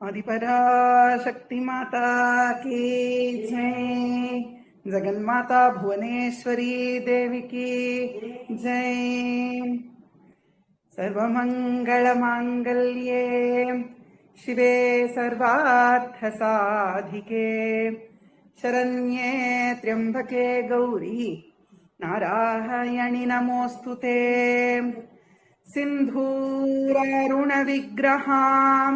आदिपराशक्ति माता की जय। जगन्माता भुवनेश्वरी देवी की जय। सर्वमंगलमांगल्ये शिवे सर्वार्थसाधिके शरण्ये त्र्यंबके गौरी नारायणि नमोस्तुते। सिन्धूरारुणविग्रहां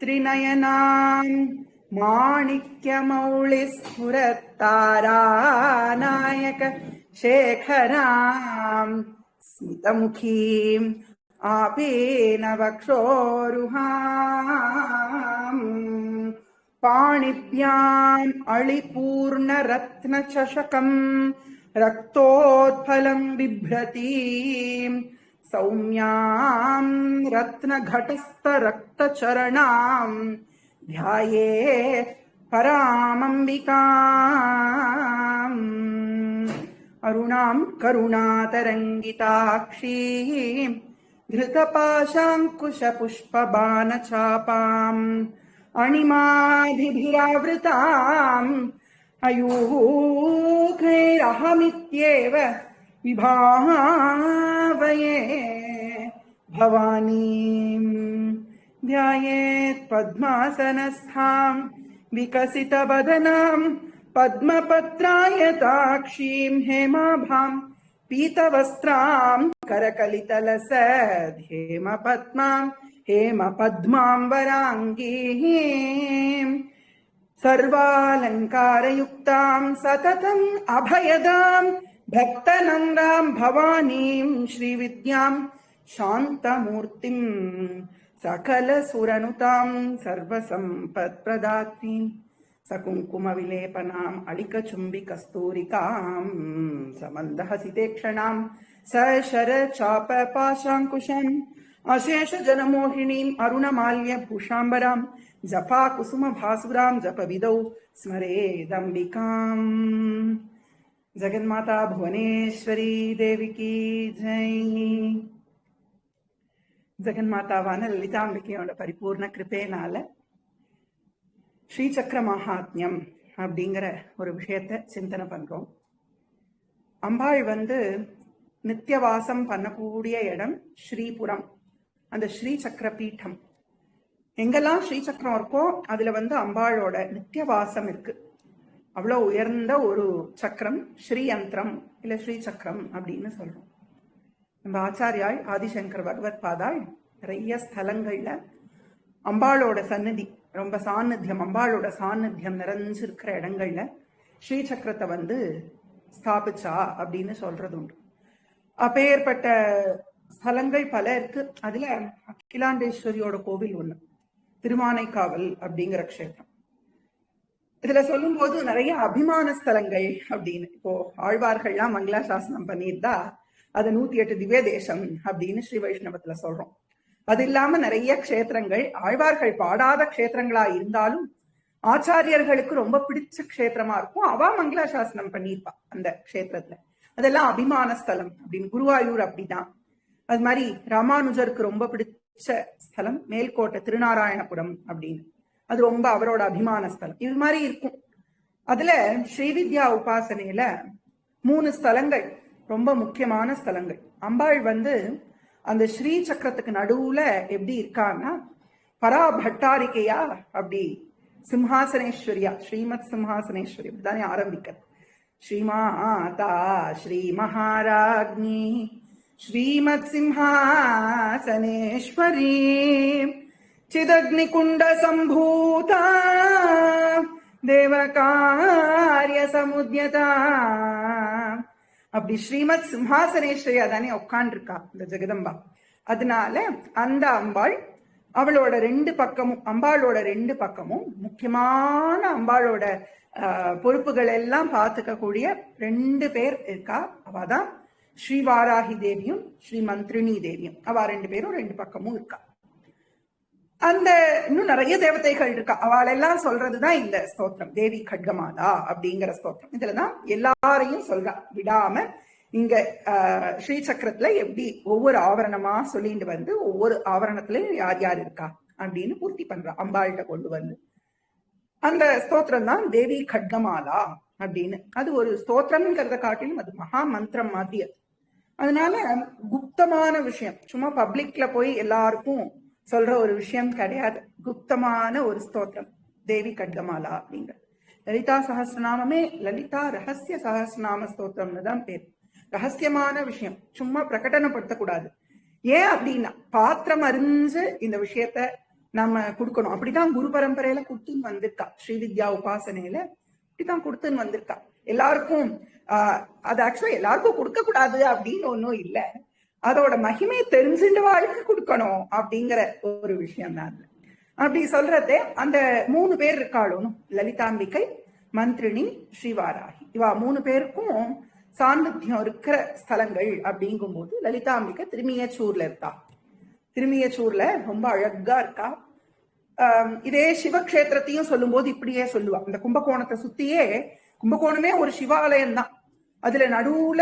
त्रिनयनां माणिक्यमौलिस्फुरत्तारानायक शेखरां स्मितमुखीं आपेनवक्षोरुहां पाणिभ्याम् अळिपूर्णरत्नचषकं रक्तोत्फलं बिभ्रतीं सौम्यां रत्नघटस्थरक्तचरणां ध्याये परामम्बिकाम्। अरुणां करुणातरङ्गिताक्षीं धृतपाशाङ्कुशपुष्पबाणचापाम् अणिमादिभिरावृताम् अयूखैरहमित्येव विभावये भवानीं। ध्यायेत् पद्मासनस्थां विकसितवदनां पद्मपत्रायताक्षीं हेमाभां पीतवस्त्रां करकलितलसद्धेमपद्मां हेमपद्मां वराङ्गीं सर्वालङ्कारयुक्तां सततम् अभयदां भक्तनम्रां भवानीं श्रीविद्यां शान्तमूर्तिं सकलसुरनुतां सर्वसम्पत्प्रदात्रीं सकुङ्कुमविलेपनाम् अलिकचुम्बिकस्तूरिकां समन्दहसितेक्षणां सशरचापपाशाङ्कुशम् अशेषजनमोहिनीम् अरुणमाल्यभूषाम्बरां जपाकुसुमभासुरां जपविदौ स्मरेदम्बिकाम्। जगन्माता भुवनेश्वरी देवी की जय। ஜெகன்மாதாவான லலிதாம்பிகையோட பரிபூர்ண கிருபையினால ஸ்ரீசக்கர மகாத்மியம் அப்படிங்கிற ஒரு விஷயத்த சிந்தனை பண்றோம். அம்பாள் நித்தியவாசம் பண்ணக்கூடிய இடம் ஸ்ரீபுரம், அந்த ஸ்ரீசக்கர பீட்டம். எங்கெல்லாம் ஸ்ரீசக்கரம் இருக்கோ அதுல அம்பாளோட நித்தியவாசம் இருக்கு. அவ்வளோ உயர்ந்த ஒரு சக்கரம் ஸ்ரீயந்திரம் இல்ல ஸ்ரீசக்கரம் அப்படின்னு சொல்றோம். நம்ம ஆச்சாரியாய் ஆதிசங்கர் பகவத் பாதாய் நிறைய ஸ்தலங்கள்ல அம்பாளோட சந்நிதி ரொம்ப சாநித்தியம், அம்பாளோட சாநித்தியம் நிறைஞ்சிருக்கிற இடங்கள்ல ஸ்ரீசக்கரத்தை ஸ்தாபிச்சா அப்படின்னு சொல்றது உண்டு. அப்பேற்பட்ட ஸ்தலங்கள் பல இருக்கு. அதுல அகிலாண்டேஸ்வரியோட கோவில் ஒண்ணு, திருமானைக்காவல் அப்படிங்கிற க்ஷேத்திரம். இதுல சொல்லும் போது நிறைய அபிமான ஸ்தலங்கள் அப்படின்னு, இப்போ ஆழ்வார்கள்லாம் மங்களாசாசனம் பண்ணியிருந்தா அது 108 திவ்ய தேசம் அப்படின்னு ஸ்ரீ வைஷ்ணவத்துல சொல்றோம். அது இல்லாம நிறைய க்ஷேத்திரங்கள் ஆழ்வார்கள் பாடாத க்ஷேத்திரங்களா இருந்தாலும் ஆச்சாரியர்களுக்கு ரொம்ப பிடிச்ச க்ஷேத்திரமா இருக்கும். அவ மங்களாசாசனம் பண்ணியிருப்பா அந்த க்ஷேத்திரத்துல. அதெல்லாம் அபிமான ஸ்தலம் அப்படின்னு. குருவாயூர் அப்படிதான். அது மாதிரி ராமானுஜருக்கு ரொம்ப பிடிச்ச ஸ்தலம் மேல்கோட்டை திருநாராயணபுரம் அப்படின்னு, அது ரொம்ப அவரோட அபிமான ஸ்தலம். இது மாதிரி இருக்கும். அதுல ஸ்ரீவித்யா உபாசனையில 3 ஸ்தலங்கள் ரொம்ப முக்கியமான ஸ்தலங்கள். அம்பாள் அந்த ஸ்ரீ சக்கரத்துக்கு நடுவுல எப்படி இருக்கான்னா பராபட்டாரிக்கையா, அப்படி சிம்ஹாசனேஸ்வரியா, ஸ்ரீமத் சிம்ஹாசனேஸ்வரி அப்படிதானே ஆரம்பிக்க. ஸ்ரீமாதா ஸ்ரீ மகாராஜ்ஞி ஸ்ரீமத் சிம்ஹாசனேஸ்வரி சிதக்னிகுண்ட சம்பூதா தேவகாரிய சமுத்யதா. அப்படி ஸ்ரீமத் சிம்ஹாசனேஸ்வரியா தானே உட்காண்டிருக்கா இந்த ஜெகதம்பா. அதனால அந்த அம்பாள் அவளோட 2 பக்கமும், அம்பாளோட 2 பக்கமும் முக்கியமான அம்பாளோட பொறுப்புகள் எல்லாம் பார்த்துக்க கூடிய 2 பேர் இருக்கா. அவதான் ஸ்ரீவாராகி தேவியும் ஸ்ரீ மந்திரினி தேவியும். அவ 2 பேரும் 2 பக்கமும் இருக்கா. அந்த இன்னும் நிறைய தேவதைகள் இருக்கா. அவளெல்லாம் சொல்றதுதான் இந்த ஸ்தோத்திரம், தேவி கட்கமாதா அப்படிங்கிற ஸ்தோத்திரம். இதுலதான் எல்லாரையும் சொல்றா விடாம. இங்க ஸ்ரீசக்கரத்துல எப்படி ஒவ்வொரு ஆவரணமா சொல்லிட்டு ஒவ்வொரு ஆவரணத்திலயும் யார் யார் இருக்கா அப்படின்னு பூர்த்தி பண்றா அம்பாள்கிட்ட கொண்டு வந்து. அந்த ஸ்தோத்திரம் தான் தேவி கட்கமாலா அப்படின்னு. அது ஒரு ஸ்தோத்திரம்ங்கிறத காட்டிலும் அது மகா மந்திரம் மாதிரி. அது அதனால குப்தமான விஷயம், சும்மா பப்ளிக்ல போய் எல்லாருக்கும் சொல்ற ஒரு விஷயம் கிடையாது. குப்தமான ஒரு ஸ்தோத்திரம் தேவி கட்கமாலா அப்படிங்கிற. லலிதா சஹஸ்ரநாமமே லலிதா ரகசிய சஹஸ்ரநாம ஸ்தோத்திரம்னு தான் பேர். ரகசியமான விஷயம், சும்மா பிரகடனப்படுத்தக்கூடாது. ஏன் அப்படின்னா பாத்திரம் அறிஞ்சு இந்த விஷயத்த நம்ம கொடுக்கணும். அப்படிதான் குரு பரம்பரையில கொடுத்துன்னு வந்திருக்கா. ஸ்ரீவித்யா உபாசனையில இப்படிதான் கொடுத்துன்னு வந்திருக்கா. எல்லாருக்கும் அது ஆக்சுவலா எல்லாருக்கும் கொடுக்க கூடாது அப்படின்னு ஒன்னும் இல்லை. அதோட மகிமை தெரிஞ்சுட்டு வாழ்க்கை கொடுக்கணும் அப்படிங்கிற ஒரு விஷயம் தான். அப்படி சொல்றதே அந்த 3 பேர் இருக்காளும், லலிதாம்பிகை, மந்திரினி, ஸ்ரீவாராகி. இவா 3 பேருக்கும் சாநித்தியம் இருக்கிற ஸ்தலங்கள் அப்படிங்கும் போது லலிதாம்பிகை திருமியச்சூர்ல இருக்கா. திருமியச்சூர்ல ரொம்ப அழகா இருக்கா. இதே சிவக்ஷேத்திரத்தையும் சொல்லும் போது இப்படியே சொல்லுவா. இந்த கும்பகோணத்தை சுத்தியே, கும்பகோணமே ஒரு சிவாலயம் தான். அதுல நடுவுல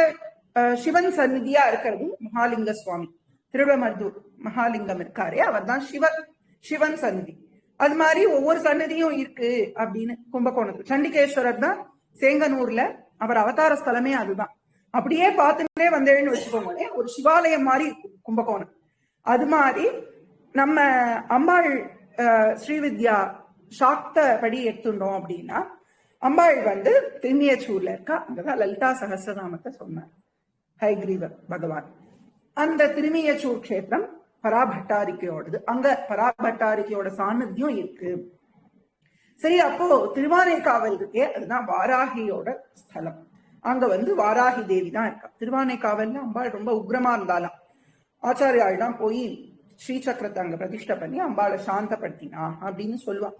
சிவன் சந்நிதியா இருக்கிறது மகாலிங்க சுவாமி. திருவிடமருதூர் மகாலிங்கம் இருக்காரே, அவர் தான் சிவன் சந்நிதி. அது மாதிரி ஒவ்வொரு சன்னதியும் இருக்கு அப்படின்னு கும்பகோணத்துல. சண்டிகேஸ்வரர் தான் சேங்கனூர்ல, அவர் அவதார ஸ்தலமே அதுதான். அப்படியே பார்த்துட்டே வந்தேன்னு வச்சுக்கோங்களேன், ஒரு சிவாலயம் மாதிரி இருக்கும் கும்பகோணம். அது மாதிரி நம்ம அம்பாள் ஸ்ரீவித்யா சாக்த படி எடுத்துட்டோம் அப்படின்னா, அம்பாள் வந்து திருமியச்சூர்ல இருக்கா. அங்கதான் லலிதா சகஸ்ரநாமத்தை சொன்னார் ஹைகிரீவர் பகவான். அந்த திருமியச்சூர் கஷேத்திரம் பராபட்டாரிக்கையோடது. அங்க பராபட்டாரிக்கையோட சாநித்தியம் இருக்கு. சரி, அப்போ திருவானைக்காவல் இருக்கே, அதுதான் வாராகியோட ஸ்தலம். அங்க வந்து வாராகி தேவி தான் இருக்கா. திருவானைக்காவல்ல அம்பாள் ரொம்ப உக்ரமா இருந்தாலாம். ஆச்சாரியாள் தான் போய் ஸ்ரீசக்கரத்தை அங்க பிரதிஷ்டை பண்ணி அம்பாளை சாந்தப்படுத்தினா அப்படின்னு சொல்லுவான்.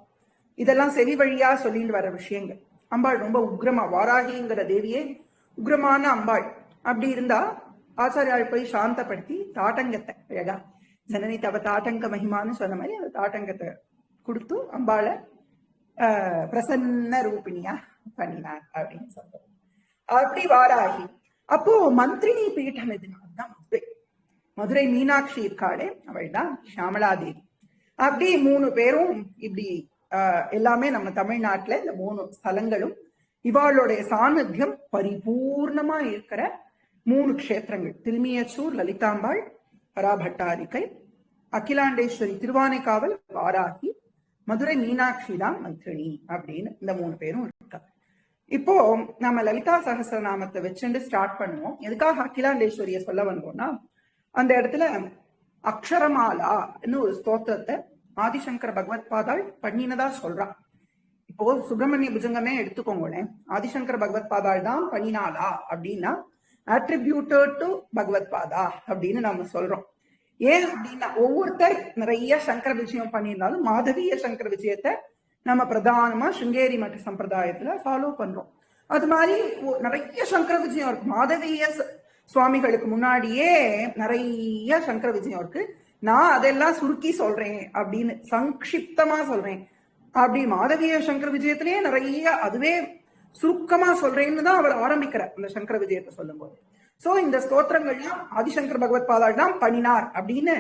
இதெல்லாம் செவி வழியா சொல்லிட்டு வர விஷயங்கள். அம்பாள் ரொம்ப உக்ரமா, வாராகிங்கிற தேவியே உக்ரமான அம்பாள். அப்படி இருந்தா ஆச்சாரியாள் போய் சாந்தப்படுத்தி தாட்டங்கத்தை அழகா ஜனனி தவ தாட்டங்க மகிமான்னு சொன்ன மாதிரி அந்த தாட்டங்கத்தை கொடுத்து அம்பாளை பிரசன்ன ரூபிணியா பண்ணினார் அப்படின்னு சொல்றோம். அப்படி வாராகி. அப்போ மந்திரினி பீட்டம் எதுனா அதுதான் மதுரை. மதுரை மீனாட்சி இருக்காளே, அவள் தான் ஷியாமளாதேவி. அப்படி 3 பேரும் இப்படி எல்லாமே நம்ம தமிழ்நாட்டுல இந்த 3 ஸ்தலங்களும் இவாளுடைய சாநித்தியம் பரிபூர்ணமா இருக்கிற 3 க்ஷேத்திரங்கள். திருமியச்சூர் லலிதாம்பாள், பராபட்டாரிக்கை, அகிலாண்டேஸ்வரி திருவானைக்காவல், வாராகி, மதுரை மீனாட்சி தான் மந்திரினி அப்படின்னு இந்த 3 பேரும் இருக்காங்க. இப்போ நம்ம லலிதா சகஸ்ரநாமத்தை வச்சுட்டு ஸ்டார்ட் பண்ணுவோம். எதுக்காக அகிலாண்டேஸ்வரிய சொல்ல வந்தோம்னா, அந்த இடத்துல அக்ஷரமாலான்னு ஒரு ஸ்தோத்திரத்தை ஆதிசங்கர பகவத் பாதாள் பண்ணினதா சொல்றான். இப்போ சுப்பிரமணிய புஜங்கமே எடுத்துக்கோங்களேன், ஆதிசங்கர பகவத் பாதாள் தான் பண்ணினாளா அப்படின்னா அட்ரிபியூட்டட் டு பகவத் பாதா அப்படின்னு நம்ம சொல்றோம். ஏன் அப்படின்னா ஒவ்வொருத்தர் நிறைய சங்கர விஜயம் பண்ணியிருந்தாலும் மாதவிய சங்கர விஜயத்தை நம்ம பிரதானமா சிருங்கேரி மட்ட சம்பிரதாயத்துல ஃபாலோ பண்றோம். அது மாதிரி நிறைய சங்கர விஜயம் இருக்கு. மாதவிய சுவாமிகளுக்கு முன்னாடியே நிறைய சங்கர விஜயம் இருக்கு. நான் அதெல்லாம் சுருக்கி சொல்றேன் அப்படின்னு சங்கிப்தமா சொல்றேன். அப்படி மாதவிய சங்கர விஜயத்திலேயே நிறைய அதுவே சுருக்கமா சொல்றேன்னு தான் அவர் ஆரம்பிக்கிறார் அந்த சங்கர விஜயத்தை சொல்லும் போது. சோ இந்த ஸ்தோத்திரங்கள்லாம் ஆதிசங்கர பகவத் பாதாள் தான் பண்ணினார் அப்படின்னு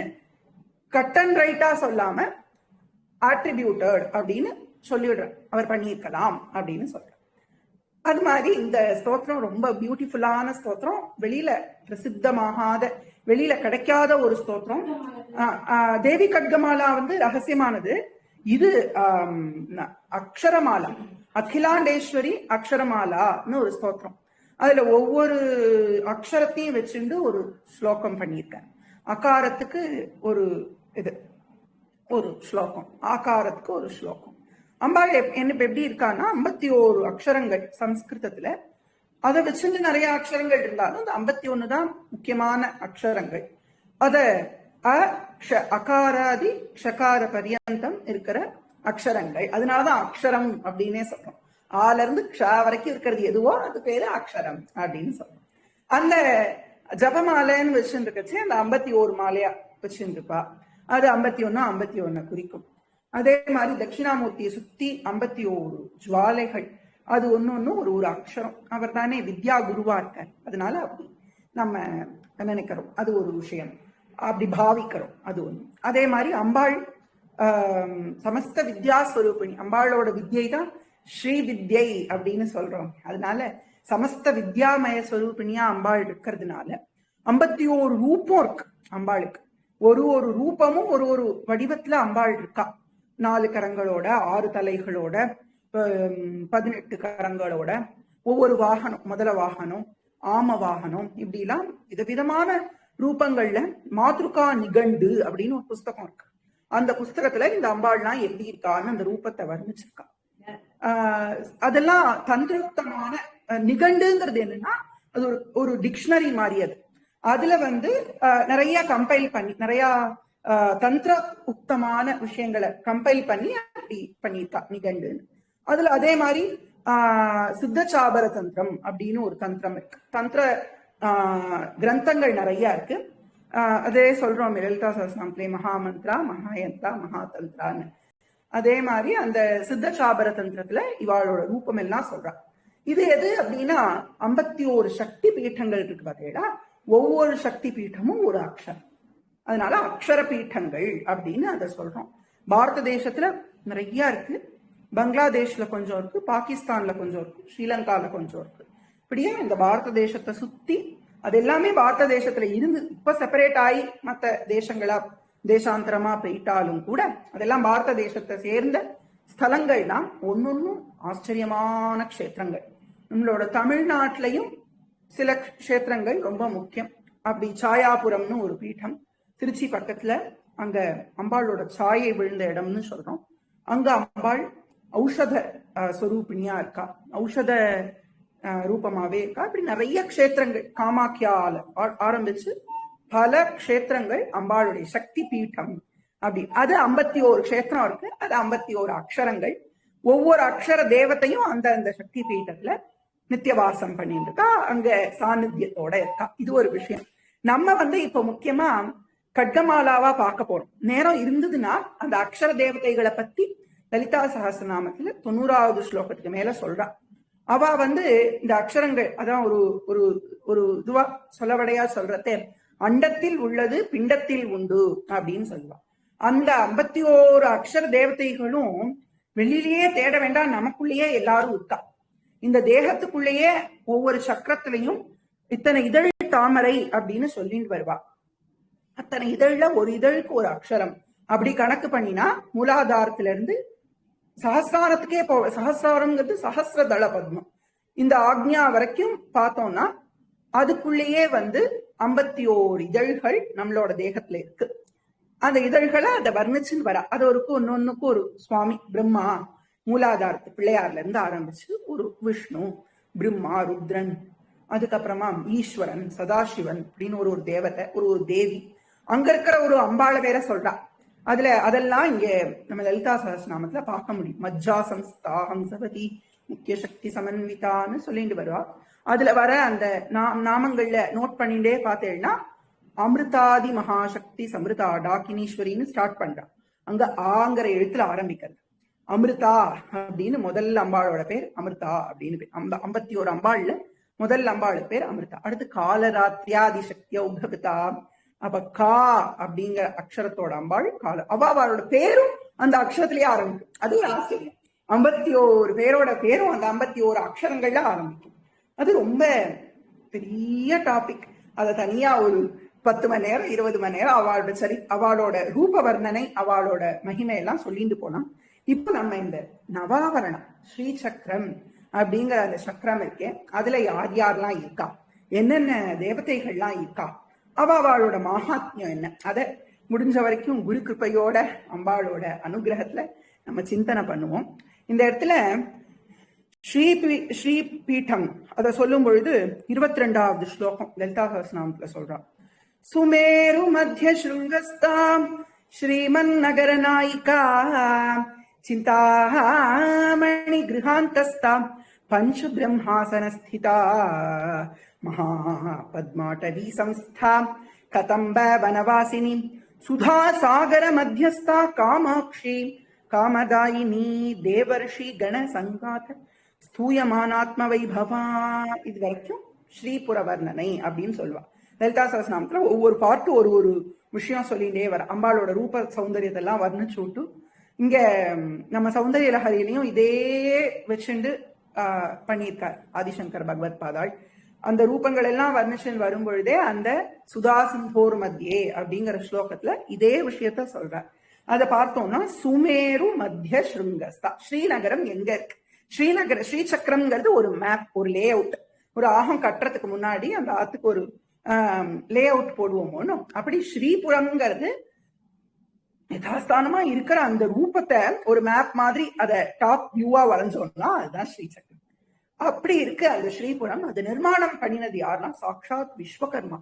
கட் அண்ட் ரைட்டா சொல்லாம ஆட்ரிபியூட்டட் அப்படின்னு சொல்லிடுறார். அவர் பண்ணியிருக்கலாம் அப்படின்னு சொல்றார். அது மாதிரி இந்த ஸ்தோத்திரம் ரொம்ப பியூட்டிஃபுல்லான ஸ்தோத்திரம். வெளியில பிரசித்தமாகாத, வெளியில கிடைக்காத ஒரு ஸ்தோத்திரம். தேவி கட்கமாலா வந்து ரகசியமானது. இது அக்ஷரமாலா, அகிலாண்டேஸ்வரி அக்ஷரமாலான்னு ஒரு ஸ்தோத்திரம். அதுல ஒவ்வொரு அக்ஷரத்தையும் வச்சுட்டு ஒரு ஸ்லோகம் பண்ணியிருக்கேன். அகாரத்துக்கு ஒரு ஒரு ஸ்லோகம், ஆகாரத்துக்கு ஒரு ஸ்லோகம். அம்பாள் என்ன எப்படி இருக்கான்னா 51 அக்ஷரங்கள் சம்ஸ்கிருதத்துல. அதை வச்சுட்டு நிறைய அக்ஷரங்கள் இருந்தாலும் அந்த 51 தான் முக்கியமான அக்ஷரங்கள். அத அகாராதி ஷகார பரியந்தம் இருக்கிற அக்ஷரங்கள். அதனாலதான் அக்ஷரம் அப்படின்னே சொல்றோம். ஆல இருந்து க்ஷ வரைக்கும் இருக்கிறது எதுவோ அது பேரு அக்ஷரம் அப்படின்னு சொல்றோம். அந்த ஜபமாலைன்னு வச்சுருக்கச்சு அந்த 51 மாலையா வச்சுருப்பா. அது 51 குறிக்கும். அதே மாதிரி தட்சிணாமூர்த்தியை சுத்தி 51 ஜுவாலைகள். அது ஒன்னு ஒரு அக்ஷரம். அவர் தானே வித்யா குருவா இருக்கார். அதனால அப்படி நம்ம நினைக்கிறோம். அது ஒரு விஷயம், அப்படி பாவிக்கிறோம். அது ஒண்ணு. அதே மாதிரி அம்பாள் சமஸ்த வித்யாஸ்வரூபிணி. அம்பாளோட வித்யை தான் ஸ்ரீ வித்யை அப்படின்னு சொல்றோம். அதனால சமஸ்த வித்யாமய ஸ்வரூபிணியா அம்பாள் இருக்கிறதுனால 51 ரூபம் இருக்கு அம்பாளுக்கு. ஒரு ஒரு ரூபமும் ஒரு ஒரு வடிவத்துல அம்பாள் இருக்கா. 4 கரங்களோட, 6 தலைகளோட, 18 கரங்களோட, ஒவ்வொரு வாகனம், முதல வாகனம், ஆம வாகனம், இப்படி எல்லாம் விதவிதமான ரூபங்கள்ல மாத்ருகா நிகண்டு அப்படின்னு ஒரு புஸ்தகம் இருக்கு. அந்த புஸ்தகத்துல இந்த அம்பாள்லாம் எப்படி இருக்கான்னு அந்த ரூபத்தை வர்ணிச்சிருக்கா. அதெல்லாம் தந்திரோக்தமான நிகண்டுங்கிறது என்னன்னா அது ஒரு டிக்ஷனரி மாதிரி. அதுல நிறைய கம்பைல் பண்ணி நிறைய தந்திர உக்தமான விஷயங்களை கம்பைல் பண்ணி அப்படி பண்ணியிருக்கா நிகண்டுன்னு. அதுல அதே மாதிரி சித்தசாபர தந்திரம் அப்படின்னு ஒரு தந்திரம் இருக்கு. தந்திர கிரந்தங்கள் நிறைய இருக்கு. அதே சொல்றோம் லலிதா சஹஸ்ரநாமத்திலே மகாமந்திரா, மகாயந்திரா, மகாதந்திரான்னு. அதே மாதிரி அந்த சித்தசாபர தந்திரத்துல இவாளோட ரூபம் எல்லாம் சொல்றா. இது எது அப்படின்னா 51 சக்தி பீட்டங்கள் இருக்கு பார்த்தீங்களா. ஒவ்வொரு சக்தி பீட்டமும் ஒரு அக்ஷரம். அதனால அக்ஷர பீட்டங்கள் அப்படின்னு அதை சொல்றோம். பாரத தேசத்துல நிறைய இருக்கு. பங்களாதேஷ்ல கொஞ்சம் இருக்கு, பாகிஸ்தான்ல கொஞ்சம் இருக்கு, ஸ்ரீலங்கால கொஞ்சம் இருக்கு. இப்படியே இந்த பாரத தேசத்தை சுத்தி அது எல்லாமே பாரத தேசத்துல இருந்து இப்ப செப்பரேட் ஆகி மற்ற தேசங்களா தேசாந்தரமா போயிட்டாலும் கூட அதெல்லாம் பாரத தேசத்தை சேர்ந்த ஸ்தலங்கள் தான். ஒன்னொன்னும் ஆச்சரியமான க்ஷேத்திரங்கள். நம்மளோட தமிழ்நாட்டிலையும் சில க்ஷேத்திரங்கள் ரொம்ப முக்கியம். அப்படி சாயாபுரம்னு ஒரு பீடம் திருச்சி பக்கத்துல, அங்க அம்பாளோட சாயை விழுந்த இடம்னு சொல்றோம். அங்க அம்பாள் ஔஷத ஸ்வரூபிணியா இருக்கா, ஔஷத ரூபமாவே இருக்கா. இப்படி நிறைய க்ஷேத்திரங்கள் காமாக்கியால ஆரம்பிச்சு பல க்ஷேத்திரங்கள் அம்பாளுடைய சக்தி பீடம். அப்படி அது 51 க்ஷேத்திரம் இருக்கு. அது 51 அக்ஷரங்கள். ஒவ்வொரு அக்ஷர தேவத்தையும் அந்த அந்த சக்தி பீட்டத்துல நித்தியவாசம் பண்ணிட்டு இருக்கா, அங்க சாநித்தியத்தோட இருக்கா. இது ஒரு விஷயம். நம்ம இப்ப முக்கியமா கட்கமாலாவா பார்க்க போறோம். நேரம் இருந்ததுன்னா அந்த அக்ஷர தேவதைகளை பத்தி லலிதா சஹஸ்ரநாமத்துல 90வது ஸ்லோகத்துக்கு மேல சொல்றா. அவ இந்த அக்ஷரங்கள் அதான் ஒரு ஒரு ஒரு இதுவா சொல்லவடையா சொல்றதே, அண்டத்தில் உள்ளது பிண்டத்தில் உண்டு அப்படின்னு சொல்லுவா. அந்த 51 அக்ஷர தேவதைகளும் வெளியிலேயே தேட வேண்டாம், நமக்குள்ளேயே எல்லாரும் இருக்கா. இந்த தேகத்துக்குள்ளேயே ஒவ்வொரு சக்கரத்திலையும் இத்தனை இதழ் தாமரை அப்படின்னு சொல்லிட்டு வருவா. அத்தனை இதழ்ல ஒரு இதழுக்கு ஒரு அக்ஷரம் அப்படி கணக்கு பண்ணினா மூலாதாரத்துல இருந்து சஹஸ்ராரத்துக்கே சஹஸ்ராரம்ங்கிறது சஹஸ்ர தள பத்மம். இந்த ஆக்ஞா வரைக்கும் பார்த்தோம்னா அதுக்குள்ளேயே 51 இதழ்கள் நம்மளோட தேகத்துல இருக்கு. அந்த இதழ்களை அதை வர்ணிச்சுன்னு வரா. அது ஒன்னொன்னுக்கு ஒரு சுவாமி பிரம்மா மூலாதாரத்து பிள்ளையார்ல இருந்து ஆரம்பிச்சு ஒரு விஷ்ணு, பிரம்மா, ருத்ரன், அதுக்கப்புறமா ஈஸ்வரன், சதாசிவன் அப்படின்னு ஒரு தேவதை, ஒரு தேவி, அங்க இருக்கிற ஒரு அம்பாளை வேற சொல்றா. அதெல்லாம் இங்க நம்ம லலிதா சஹஸ்ரநாமத்துல பார்க்க முடியும். மஜ்ஜா சம்ஸ்தா ஹம்சவதி முக்கிய சக்தி சமன்விதான்னு சொல்லிட்டு வருவா. அதுல வர அந்த நாமங்கள்ல நோட் பண்ணிட்டே பார்த்தேன்னா அமிர்தாதி மகாசக்தி சமிருதா டாக்கினீஸ்வரின்னு ஸ்டார்ட் பண்றா. அங்க ஆங்கிற எழுத்துல ஆரம்பிக்கிறது. அமிர்தா அப்படின்னு முதல்ல அம்பாளோட பேர் அமிர்தா அப்படின்னு பேர். 51 அம்பாள்ல முதல் அம்பாளுக்கு பேர் அமிர்தா. அடுத்து காலராத்ரியாதி சக்தியா உபகதா. அப்ப கா அப்படிங்கிற அக்ஷரத்தோட அம்பாள் கால. அவளோட பேரும் அந்த அக்ஷரத்திலேயே ஆரம்பிக்கும். அது ஒரு ஆச்சரியம். 51 பேரோட பேரும் அந்த 51 அக்ஷரங்கள்ல ஆரம்பிக்கும். அது ரொம்ப பெரிய டாபிக். அதை தனியா ஒரு 10 மணி நேரம் 20 மணி நேரம் அவளோட ரூப வர்ணனை, அவளோட மகிமை எல்லாம் சொல்லிட்டு போனா. இப்ப நம்ம இந்த நவாவரணம் ஸ்ரீ சக்கரம் அப்படிங்கிற அந்த சக்கரம் இருக்கே, அதுல யார் யாரெல்லாம் இருக்கா, என்னென்ன தேவதைகள்லாம் இருக்கா, அவளோட மகாத்மியம் என்ன, அதை முடிஞ்ச வரைக்கும் குரு கிருப்பையோட அம்பாளோட அனுகிரகத்துல நம்ம சிந்தனை பண்ணுவோம். இந்த இடத்துல ஸ்ரீ பீட்டம் அதை சொல்லும் பொழுது 22வது ஸ்லோகம் லலிதா சஹஸ்ரநாமத்துல சொல்றான். சுமேரு மத்திய ஸ்ருங்கஸ்தாம் ஸ்ரீமன் நகர நாயிகா சிந்தாமணி கிருஹாந்தஸ்தாம் பஞ்சு பிரம்மாசன ஸ்திதா மகா பத்மாடவி சம்ஸ்தா கதம்ப வனவாசினி சுதா சாகர மத்தியஸ்தா காமாட்சி காமதாயினி தேவர்ஷி கண சங்காத ஸ்தூயமானாத்ம வைபவா. இது வரைக்கும் ஸ்ரீபுர வர்ணனை அப்படின்னு சொல்லுவா. லலிதா சஹஸ்ரநாமத்துல ஒவ்வொரு பாட்டு ஒரு ஒரு விஷயம் சொல்லிட்டே வர அம்பாளோட ரூப சௌந்தரியத்தெல்லாம் வர்ணிச்சு விட்டு இங்க நம்ம சௌந்தரிய லஹரியிலையும் இதே வச்சுண்டு பண்ணியிருக்கார் ஆதிசங்கர் பகவத் பாதாள். அந்த ரூபங்கள் எல்லாம் வர்ணிஷன் வரும் பொழுதே அந்த சுதாசிம்போர் மத்தியே அப்படிங்கிற ஸ்லோகத்துல இதே விஷயத்த சொல்றார். அதை பார்த்தோம்னா சுமேரு மத்திய ஸ்ருங்கஸ்தா. ஸ்ரீநகரம் எங்க இருக்கு? ஸ்ரீசக்கரம்ங்கிறது ஒரு மேப், ஒரு லே அவுட். ஒரு ஆகம் கட்டுறதுக்கு முன்னாடி அந்த ஆத்துக்கு ஒரு லே அவுட் போடுவோமோன்னு, அப்படி ஸ்ரீபுரம்ங்கிறது யதாஸ்தானமா இருக்கிற அந்த ரூபத்தை ஒரு மேப் மாதிரி அதை டாப் வியூவா வரைஞ்சோம்னா அதுதான் ஸ்ரீசக்கரம். அப்படி இருக்கு அந்த ஸ்ரீபுரம். அது நிர்மாணம் பண்ணினது யாருன்னா சாட்சாத் விஸ்வகர்மா.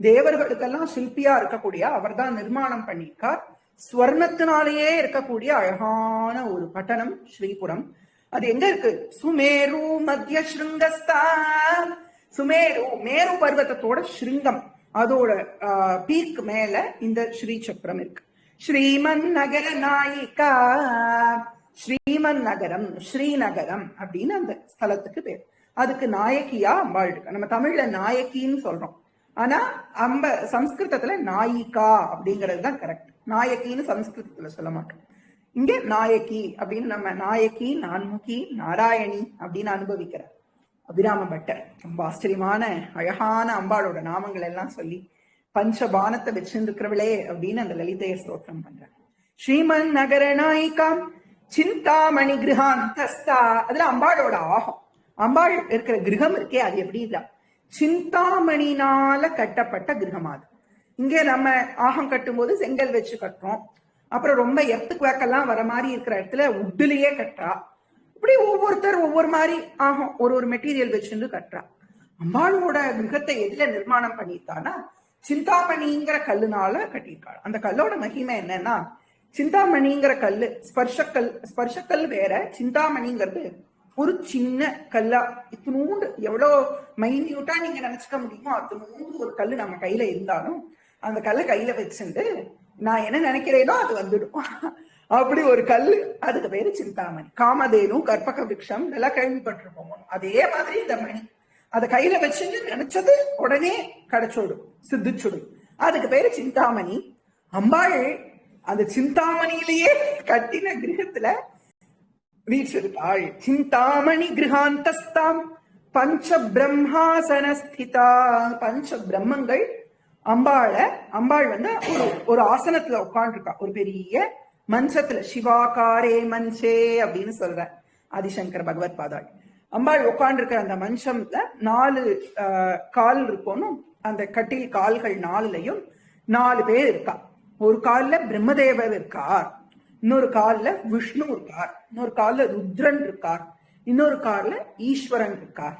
தேவர்களுக்கெல்லாம் சிற்பியா இருக்கக்கூடிய அவர் தான் நிர்மாணம் பண்ணியிருக்கார். ஸ்வர்ணத்தினாலேயே இருக்கக்கூடிய அழகான ஒரு பட்டணம் ஸ்ரீபுரம். அது எங்க இருக்கு? சுமேரு மத்திய ஸ்ருங்கஸ்தா. சுமேரு மேரு பர்வத்தத்தோட ஸ்ருங்கம், அதோட பீக் மேல இந்த ஸ்ரீசக்கரம் இருக்கு. ஸ்ரீமன் நகர நாயிகா. ஸ்ரீமன் நகரம், ஸ்ரீநகரம் அப்படின்னு அந்த ஸ்தலத்துக்கு பேர். அதுக்கு நாயகியா அம்பாள் இருக்கு. நம்ம தமிழ்ல நாயகின்னு சொல்றோம், ஆனா சம்ஸ்கிருதத்துல நாயிகா அப்படிங்கிறது தான் கரெக்ட். நாயகின்னு சம்ஸ்கிருதத்துல சொல்ல மாட்டோம். இங்க நாயகி அப்படின்னு நம்ம நாயகி, நான்முகி, நாராயணி அப்படின்னு அனுபவிக்கிற அபிராம பட்டர் ரொம்ப ஆச்சரியமான அழகான அம்பாளோட நாமங்கள் எல்லாம் சொல்லி பஞ்சபானத்தை வச்சிருக்கிறவளே அப்படின்னு அந்த லலிதைய ஸ்தோத்திரம் பண்ற. ஸ்ரீமன் நகர நாயிகா சிந்தாமணி கிரகாந்தஸ்தா. அதுல அம்பாளோட ஆகம், அம்பாள் இருக்கிற கிரகம் இருக்கே அது எப்படி இல்லை, சிந்தாமணினால கட்டப்பட்ட கிரகம். அது இங்க நம்ம ஆகம் கட்டும் போது செங்கல் வச்சு கட்டுறோம். அப்புறம் ரொம்ப எர்த்துக்கு வேக்கெல்லாம் வர மாதிரி இருக்கிற இடத்துல உட்டுலயே கட்டுறா. இப்படி ஒவ்வொருத்தர் ஒவ்வொரு மாதிரி ஆகும், ஒரு மெட்டீரியல் வச்சுட்டு கட்டுறா. அம்பாளோட கிரகத்தை எதுல நிர்மாணம் பண்ணியிருக்கானா சிந்தாமணிங்கிற கல்லுனால கட்டியிருக்காள். அந்த கல்லோட மகிமை என்னன்னா, சிந்தாமணிங்கிற கல்லு ஸ்பர்ஷக்கல் வேற, சிந்தாமணிங்கிறது ஒரு சின்ன கல்லா, இத்தினூண்டு எவ்வளோ மைன்யூட்டா நீங்க நினைச்சுக்க முடியுமோ அத்தினூண்டு ஒரு கல்லு நம்ம கையில இருந்தாலும் அந்த கல்லை கையில வச்சுட்டு நான் என்ன நினைக்கிறேனோ அது வந்துடும். அப்படி ஒரு கல்லு, அதுக்கு பேரு சிந்தாமணி. காமதேனு, கற்பக விருட்சம் இதெல்லாம் கேள்விப்பட்டிருப்போம். அதே மாதிரி இந்த மணி அதை கையில வச்சுட்டு நினைச்சது உடனே கிடைச்சோடும், சித்திச்சுடும். அதுக்கு பேரு சிந்தாமணி. அம்பாள் அந்த சிந்தாமணியிலேயே கட்டின கிரகத்துல வீற்றிருக்காள். சிந்தாமணி கிரகாந்தஸ்தாம் பஞ்ச பிரம்மாசனஸ்திதா. பஞ்ச பிரம்மங்கள் அம்பாள் வந்து ஒரு ஆசனத்துல உட்காந்துருக்கா, ஒரு பெரிய மஞ்சத்துல. சிவாகாரே மஞ்சே அப்படின்னு சொல்ற ஆதிசங்கர் பகவத் பாதாள். அம்பாள் உட்காந்துருக்கிற அந்த மஞ்சம்ல 4 கால் இருக்கணும். அந்த கட்டில் கால்கள் 4லையும் 4 பேர் இருக்கா. ஒரு கால்ல பிரம்மதேவர் இருக்கார், இன்னொரு கால்ல விஷ்ணு இருக்கார், இன்னொரு கால்ல ருத்ரன் இருக்கார், இன்னொரு கால்ல ஈஸ்வரன் இருக்கார்.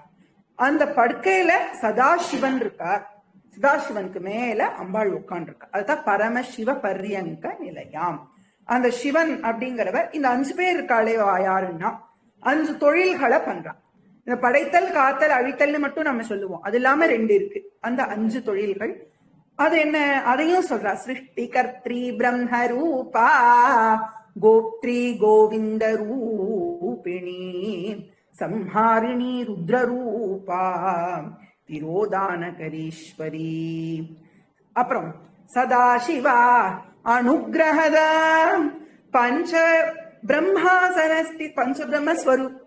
அந்த படுக்கையில சதாசிவன் இருக்கார். சதாசிவனுக்கு மேல அம்பாள் உட்காந்துருக்கா. அதுதான் பரமசிவ பர்யங்க நிலையாம். அந்த சிவன் அப்படிங்கிறவர் இந்த 5 பேர் இருக்காளே யாருன்னா 5 தொழில்களை பண்றான். இந்த படைத்தல், காத்தல், அழித்தல்னு மட்டும் நம்ம சொல்லுவோம், அது இல்லாம 2 இருக்கு. அந்த 5 தொழில்கள் அது என்ன அதையும் சொல்றா. சிருஷ்டி கர்த்ரி பிரம்ம ரூபா கோப்த்ரி கோவிந்த ரூபிணி சம்ஹாரிணி ருத்ர ரூபா திரோதானகரீஸ்வரி. அப்புறம் சதாசிவா அனுகிரகத பஞ்ச பிரம்மாசனஸ்தி பஞ்ச பிரம்மஸ்வரூப்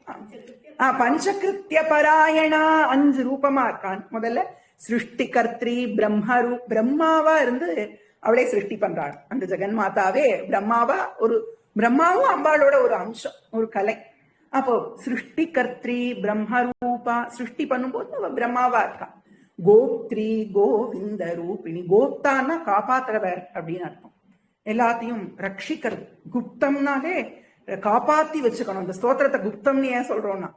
பஞ்சகிருத்திய பராயணா. 5 ரூபமா இருக்கான். முதல்ல சிருஷ்டி கர்த்ரி பிரம்மாவா இருந்து அவளே சிருஷ்டி பண்றாள். அந்த ஜெகன்மாதாவே பிரம்மாவும் அம்பாளோட ஒரு அம்சம், ஒரு கலை. அப்போ சிருஷ்டி கர்த்ரி பிரம்மரூபா, சிருஷ்டி பண்ணும்போது அவ பிரம்மாவா இருக்கா. கோப்த்ரி கோவிந்த ரூபிணி. கோப்தான்னா காப்பாத்துறவர் அப்படின்னு அர்த்தம். எல்லாத்தையும் ரட்சிக்கிறது. குப்தம்னாலே காப்பாத்தி வச்சுக்கணும். அந்த ஸ்தோத்திரத்தை குப்தம்னு ஏன் சொல்றோம்னா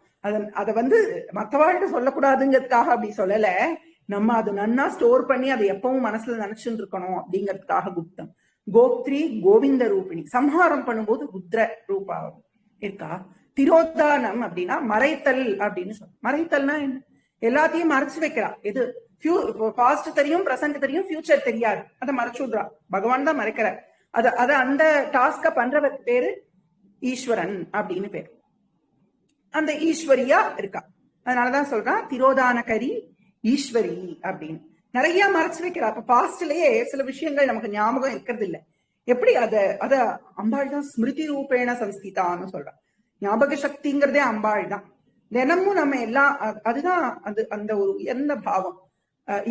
அதை வந்து மற்றவாழ்கிட்ட சொல்லக்கூடாதுங்கிறதுக்காக அப்படி சொல்லல. நம்ம அது நன்னா ஸ்டோர் பண்ணி அதை எப்பவும் மனசுல நினைச்சுட்டு இருக்கணும் அப்படிங்கிறதுக்காக குப்தம். கோப்த்ரி கோவிந்த ரூபிணி. சம்ஹாரம் பண்ணும்போது ருத்ர ரூபா இருக்கா. திரோதானம் அப்படின்னா மறைத்தல் அப்படின்னு சொல்ல. மறைத்தல்னா என்ன? எல்லாத்தையும் மறைச்சு வைக்கிறா. எது பாஸ்ட் தெரியும், பிரசன்ட் தெரியும், ஃபியூச்சர் தெரியாது, அதை மறைச்சு விடுறா. பகவான் தான் மறைக்கிறார். அத அந்த டாஸ்க பண்றவர் பேரு ஈஸ்வரன் அப்படின்னு பேரு. அந்த ஈஸ்வரியா இருக்கா. அதனாலதான் சொல்றான் திரோதானகரி ஈஸ்வரி அப்படின்னு. நிறைய மறைச்சு வைக்கிறா. அப்ப பாஸ்ட்லயே சில விஷயங்கள் நமக்கு ஞாபகம் இருக்கிறது இல்லை. எப்படி அத அம்பாள் தான் ஸ்மிருதி ரூபேண சம்ஸ்திதான்னு சொல்றா. ஞாபக சக்திங்கிறதே அம்பாள் தான். தினமும் நம்ம எல்லாம் அதுதான் அந்த ஒரு உயர்ந்த பாவம்.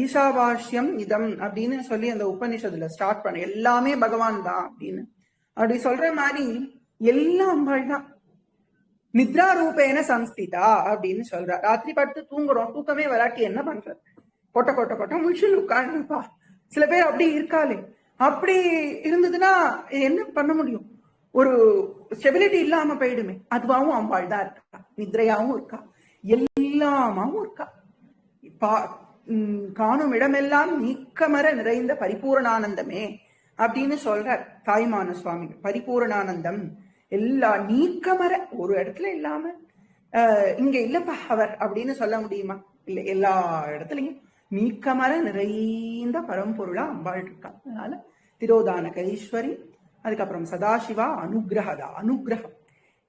ஈஷாவாஸ்யம் இதம் அப்படின்னு சொல்லி அந்த உபநிஷத்துல ஸ்டார்ட் பண்ண எல்லாமே பகவான் தான் அப்படின்னு அப்படி சொல்ற மாதிரி எல்லாம் அம்பாள் தான். நித்ரா ரூபேன சம்ஸ்திதா அப்படின்னு சொல்றா. ராத்திரி படுத்து தூங்குறோம், தூக்கமே வராட்டி என்ன பண்றது? கொட்ட கொட்ட கொட்ட முழிச்சு உட்காந்துப்பா. சில பேர் அப்படி இருக்காளே. அப்படி இருந்ததுன்னா என்ன பண்ண முடியும்? ஒரு ஸ்டெபிலிட்டி இல்லாம போயிடுமே. அதுவாவும் அம்பாள் தான் இருக்கா, நித்ரையாவும் இருக்கா, எல்லாமாவும் இருக்கா. காணும் இடமெல்லாம் நீக்கமர நிறைந்த பரிபூரணானந்தமே அப்படின்னு சொல்ற தாய்மான சுவாமி. பரிபூரணானந்தம் எல்லா நீக்கமர ஒரு இடத்துல இல்லாம இங்க இல்லப்பா அவர் அப்படின்னு சொல்ல முடியுமா? இல்ல, எல்லா இடத்துலயும் நீக்கமர நிறைந்த பரம்பொருளா அம்பாள் இருக்கா. அதனால திரோதான கரீஸ்வரி, அதுக்கப்புறம் சதாசிவா அனுகிரகதா. அனுகிரகம்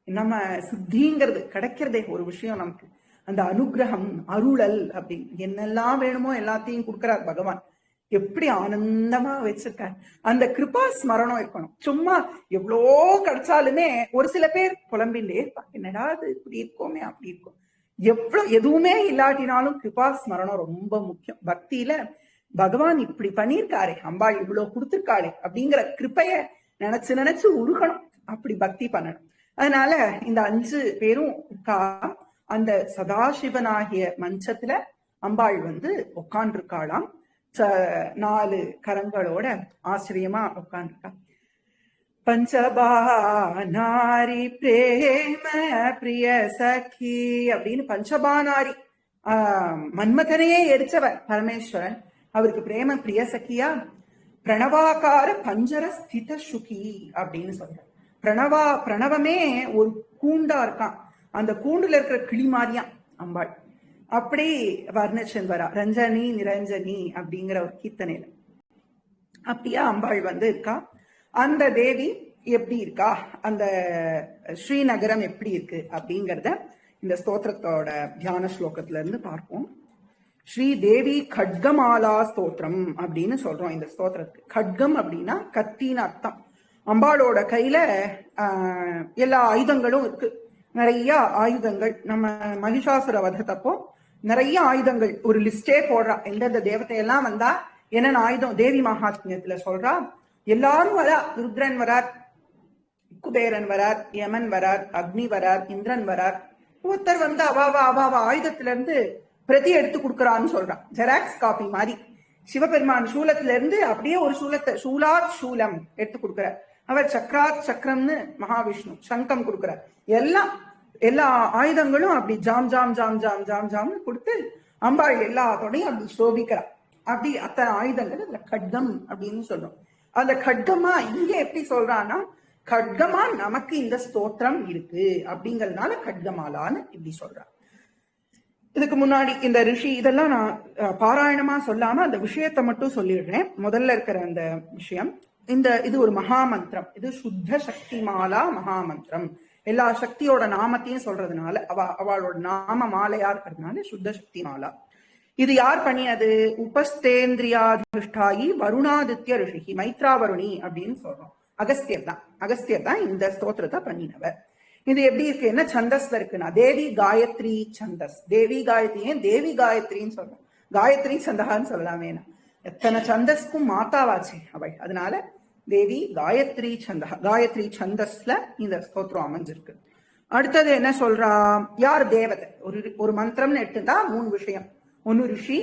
நம்ம சித்திங்கிறது கிடைக்கிறதே ஒரு விஷயம் நமக்கு. அந்த அனுகிரகம் அருளல் அப்படின்னு என்னெல்லாம் வேணுமோ எல்லாத்தையும் கொடுக்கிறார் பகவான். எப்படி ஆனந்தமா வச்சிருக்கார். அந்த கிருபா ஸ்மரணம் இருக்கணும். சும்மா எவ்வளோ கிடைச்சாலுமே ஒரு சில பேர் புலம்பிலே என்னடா அது இப்படி இருக்கோமே அப்படி இருக்கும். எதுவுமே இல்லாட்டினாலும் கிருபா ஸ்மரணம் ரொம்ப முக்கியம். பக்தியில பகவான் இப்படி பண்ணியிருக்காரே, அம்பாள் இவ்வளவு கொடுத்திருக்காளே அப்படிங்கிற கிருப்பைய நினைச்சு நினைச்சு உருகணும். அப்படி பக்தி பண்ணணும். அதனால இந்த 5 பேரும் அந்த சதாசிவனாகிய மஞ்சத்துல அம்பாள் உட்காண்டிருக்காளாம். 4 கரங்களோட ஆச்சரியமா உட்காந்துருக்கா. பஞ்சபானாரி பிரேம பிரிய சகி அப்படின்னு பஞ்சபானாரி மன்மதனையே எரிச்சவர் பரமேஸ்வரன். அவருக்கு பிரேம பிரிய சகியா பிரணவாக்கார பஞ்சர ஸ்தித சுகி அப்படின்னு சொல்ற. பிரணவமே ஒரு கூண்டா இருக்கான். அந்த கூண்டுல இருக்கிற கிளி மாதிரியா அம்பாள். அப்படி வர்ணிச்சன் வரா ரஞ்சனி நிரஞ்சனி அப்படிங்கிற ஒரு கீர்த்தனையில. அப்படியா அம்பாள் இருக்கா. அந்த தேவி எப்படி இருக்கா, அந்த ஸ்ரீநகரம் எப்படி இருக்கு அப்படிங்கிறத இந்த ஸ்தோத்திரத்தோட தியான ஸ்லோகத்துல இருந்து பார்ப்போம். ஸ்ரீ தேவி கட்கமாலா ஸ்தோத்திரம் அப்படின்னு சொல்றோம் இந்த ஸ்தோத்திரத்துக்கு. கட்கம் அப்படின்னா கத்தின்னு அர்த்தம். அம்பாளோட கையில எல்லா ஆயுதங்களும் இருக்கு. நிறைய ஆயுதங்கள். நம்ம மகிஷாசுர வதத்தப்போ நிறைய ஆயுதங்கள் ஒரு லிஸ்டே போடுறா. எந்தெந்த தேவதையெல்லாம் வந்தா என்னென்ன ஆயுதம் தேவி மகாத்மியத்துல சொல்றா. எல்லாரும் வரா. ருத்ரன் வரார், குபேரன் வரார், யமன் வரார், அக்னி வரார், இந்திரன் வரார். ஒருத்தர் அவாவா ஆயுதத்துல இருந்து பிரதி எடுத்து கொடுக்கறான்னு சொல்றான். ஜெராக்ஸ் காப்பி மாதிரி சிவபெருமான் சூலத்துல இருந்து அப்படியே ஒரு சூலார் சூலம் எடுத்து கொடுக்கிறார். அவர் சக்கரார் சக்கரம்னு மகாவிஷ்ணு சங்கம் கொடுக்கிறார். எல்லா ஆயுதங்களும் அப்படி ஜாம் ஜாம் ஜாம் ஜாம் ஜாம் ஜாம்னு கொடுத்து அம்பாள் எல்லாத்தோடையும் அப்படி சோபிக்கிறார். அப்படி அத்தனை ஆயுதங்கள் அதுல கட்கம் அப்படின்னு சொல்றோம். அந்த கட்கமா இங்க எப்படி சொல்றான்னா, கட்கமா நமக்கு இந்த ஸ்தோத்திரம் இருக்கு அப்படிங்கறதுனால கட்கமாலான்னு இப்படி சொல்றான். இதுக்கு முன்னாடி இந்த ரிஷி இதெல்லாம் நான் பாராயணமா சொல்லாம அந்த விஷயத்தை மட்டும் சொல்லிடுறேன். முதல்ல இருக்கிற அந்த விஷயம் இது ஒரு மகாமந்திரம். இது சுத்த சக்தி மாலா மகாமந்திரம். எல்லா சக்தியோட நாமத்தையும் சொல்றதுனால அவளோட நாம மாலையா இருக்கிறதுனால சுத்த சக்தி மாலா. இது யார் பண்ணியது? உபஸ்தேந்திரியாதிஷ்டாயி வருணாதித்ய ரிஷி மைத்ராவருணி அப்படின்னு சொல்றோம். அகஸ்தியர் தான் இந்த ஸ்தோத்திரத்தை பண்ணினவர். இது எப்படி இருக்கு, என்ன சந்தஸ்ல இருக்குன்னா தேவி காயத்ரி சந்தஸ். தேவி காயத்ரி, ஏன் தேவி காயத்ரின்னு சொல்றோம், காயத்ரி சந்தகான்னு சொல்லலாமே. எத்தனை சந்தஸ்க்கும் மாதாவாச்சு அவள். அதனால தேவி காயத்ரி சந்தகா, காயத்ரி சந்தஸ்ல இந்த ஸ்தோத்திரம் அமைஞ்சிருக்கு. அடுத்தது என்ன சொல்றா, யார் தேவதை. ஒரு மந்திரம்னு எடுத்துட்டா 3 விஷயம். 1 ரிஷி,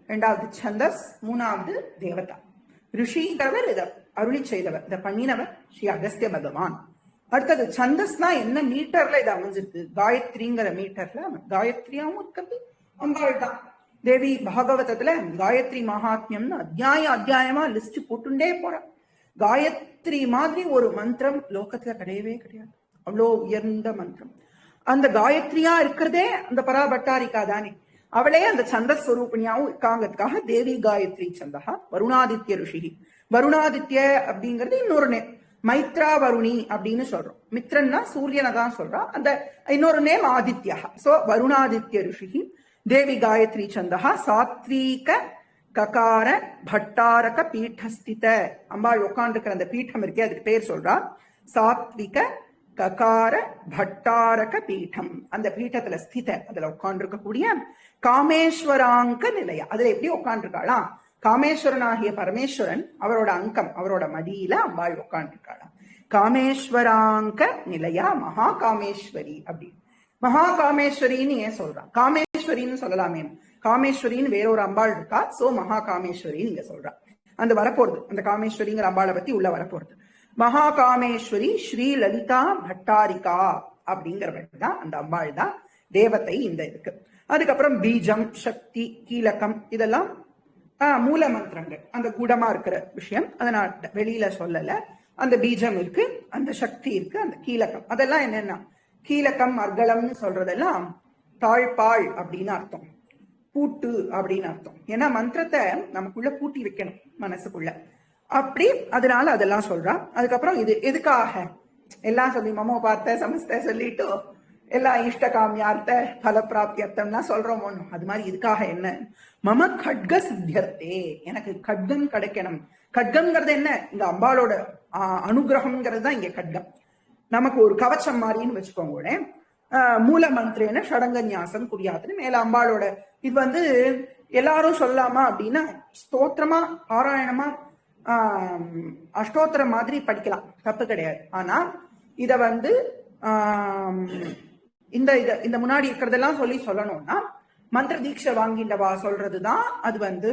2வது சந்தஸ், 3வது தேவதா. ரிஷிங்கிறவர் இதை அருளி செய்தவர், இதை பண்ணினவர் ஸ்ரீ அகஸ்திய பகவான். அடுத்தது சந்தஸ்னா என்ன மீட்டர்ல இது அமைஞ்சிருக்கு, காயத்ரிங்கிற மீட்டர்ல. காயத்ரியாவும் இருக்கிறது அம்பாள் தான். தேவி பாகவதத்துல காயத்ரி மகாத்மியம்னு அத்தியாயமா லிஸ்ட் போட்டுண்டே போற. காயத்ரி மாதிரி ஒரு மந்திரம் லோகத்துல கிடையவே கிடையாது. அவ்வளோ உயர்ந்த மந்திரம். அந்த காயத்ரியா இருக்கிறதே அந்த பராபட்டாரிக்கா தானே. அவளே அந்த சந்தஸ்வரூபிணியாவும் இருக்காங்கிறதுக்காக தேவி காயத்ரி சந்தகா. வருணாதித்ய ரிஷி. வருணாதித்ய அப்படிங்கிறது இன்னொரு நேம். மைத்ரா வருணி அப்படின்னு சொல்றோம். மித்ரன்னா சூரியனை தான் சொல்றா. அந்த இன்னொரு நேம் ஆதித்யா. சோ வருணாதித்ய ரிஷி, தேவி காயத்ரி சந்தகா, சாத்வீக ககார பட்டாரக பீட்டஸ்தித. அம்பாள் உட்காந்துருக்கிற அந்த பீட்டம் இருக்கே, அதுக்கு பேர் சொல்றா சாத்விக ககார பட்டாரக பீட்டம். அந்த பீட்டத்துல ஸ்தித, அதுல உட்கார்ந்துருக்கக்கூடிய காமேஸ்வராங்க நிலையா. அதுல எப்படி உட்கார்ந்துருக்காளாம்? காமேஸ்வரனாகிய பரமேஸ்வரன் அவரோட அங்கம், அவரோட மடியில அம்பாள் உட்கார்ந்துருக்காளாம். காமேஸ்வராங்க நிலையா மகா காமேஸ்வரி அப்படி. மகா காமேஸ்வரின்னு ஏன் சொல்றான்? காமேஸ்வரின்னு சொல்லலாமே, காமேஸ்வரின்னு வேறொரு அம்பாள் இருக்கா, சோ மகா காமேஸ்வரின்னு இங்க சொல்றா. அந்த வரப்போறது, அந்த காமேஸ்வரிங்கிற அம்பாளை பத்தி உள்ள வரப்போறது. மகா காமேஸ்வரி ஸ்ரீ லலிதா பட்டாரிகா அப்படிங்கிறவள் தான் அந்த அம்பாள் தான் தேவத்தை இந்த இருக்கு. அதுக்கப்புறம் பீஜம், சக்தி, கீலகம் இதெல்லாம் மூல மந்திரங்கள், அந்த குடமா இருக்கிற விஷயம். அதை நான் வெளியில சொல்லல. அந்த பீஜம் இருக்கு, அந்த சக்தி இருக்கு, அந்த கீலகம் அதெல்லாம் என்னன்னா, கீலகம் அர்கலம்னு சொல்றதெல்லாம் தாழ்பாள் அப்படின்னு அர்த்தம், பூட்டு அப்படின்னு அர்த்தம். ஏன்னா மந்திரத்தை நமக்குள்ள பூட்டி வைக்கணும் மனசுக்குள்ள, அப்படி அதனால அதெல்லாம் சொல்றா. அதுக்கப்புறம் இது எதுக்காக எல்லாம் சொல்லி மமோ பார்த்த சமஸ்த சொல்லிட்டு எல்லா இஷ்ட காமியார்த்த பலப்பிராப்தியர்த்தம்லாம் சொல்றோம் ஒண்ணும். அது மாதிரி இதுக்காக என்ன, மம கட்க சித்தியர்த்தே, எனக்கு கட்கம் கிடைக்கணும். கட்கம்ங்கிறது என்ன, இந்த அம்பாளோட அனுகிரகம்ங்கிறது தான் இங்க கட்கம். நமக்கு ஒரு கவச்சம் மாதிரின்னு வச்சுக்கோங்க. மூல மந்திரேன ஷடங்க ஞாசம் குறியாதுன்னு மேல அம்பாளோட இது வந்து எல்லாரும் சொல்லாமா அப்படின்னா, ஸ்தோத்திரமா பாராயணமா அஷ்டோத்திரம் மாதிரி படிக்கலாம், தப்பு கிடையாது. ஆனா இத வந்து இந்த முன்னாடி இருக்கிறதெல்லாம் சொல்லணும்னா மந்திர தீட்சை வாங்கிண்டவா சொல்றதுதான் அது வந்து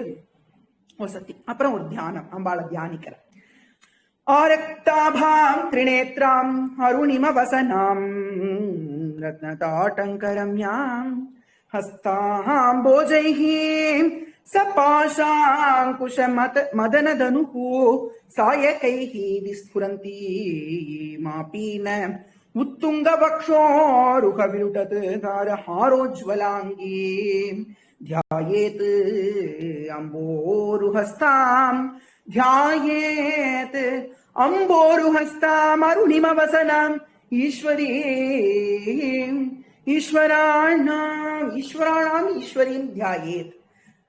வசதி. அப்புறம் ஒரு தியானம், அம்பாளை தியானிக்கிற. ஆரக்தாபாம் திரிநேத்ராம் அருணிம வசனாம் ரத்னதாட்டங்கரம்யாம் ஹஸ்தாம் போஜைஹி சபாஷாங்குஷ மதனதனுஹு சாயகைஹி விஸ்ஃபுரந்தி மாபீன உத்துங்க வக்ஷோருக விலுடத் தாரஹாரோஜ்வலாங்கி த்யாயேத் அம்போருஹஸ்தாம் த்யாயேத் அம்போருஹஸ்தாம் அருணிமவசனாம் ஈஸ்வரி ஈஸ்வராணாம் ஈஸ்வரீம் தியாயேத்.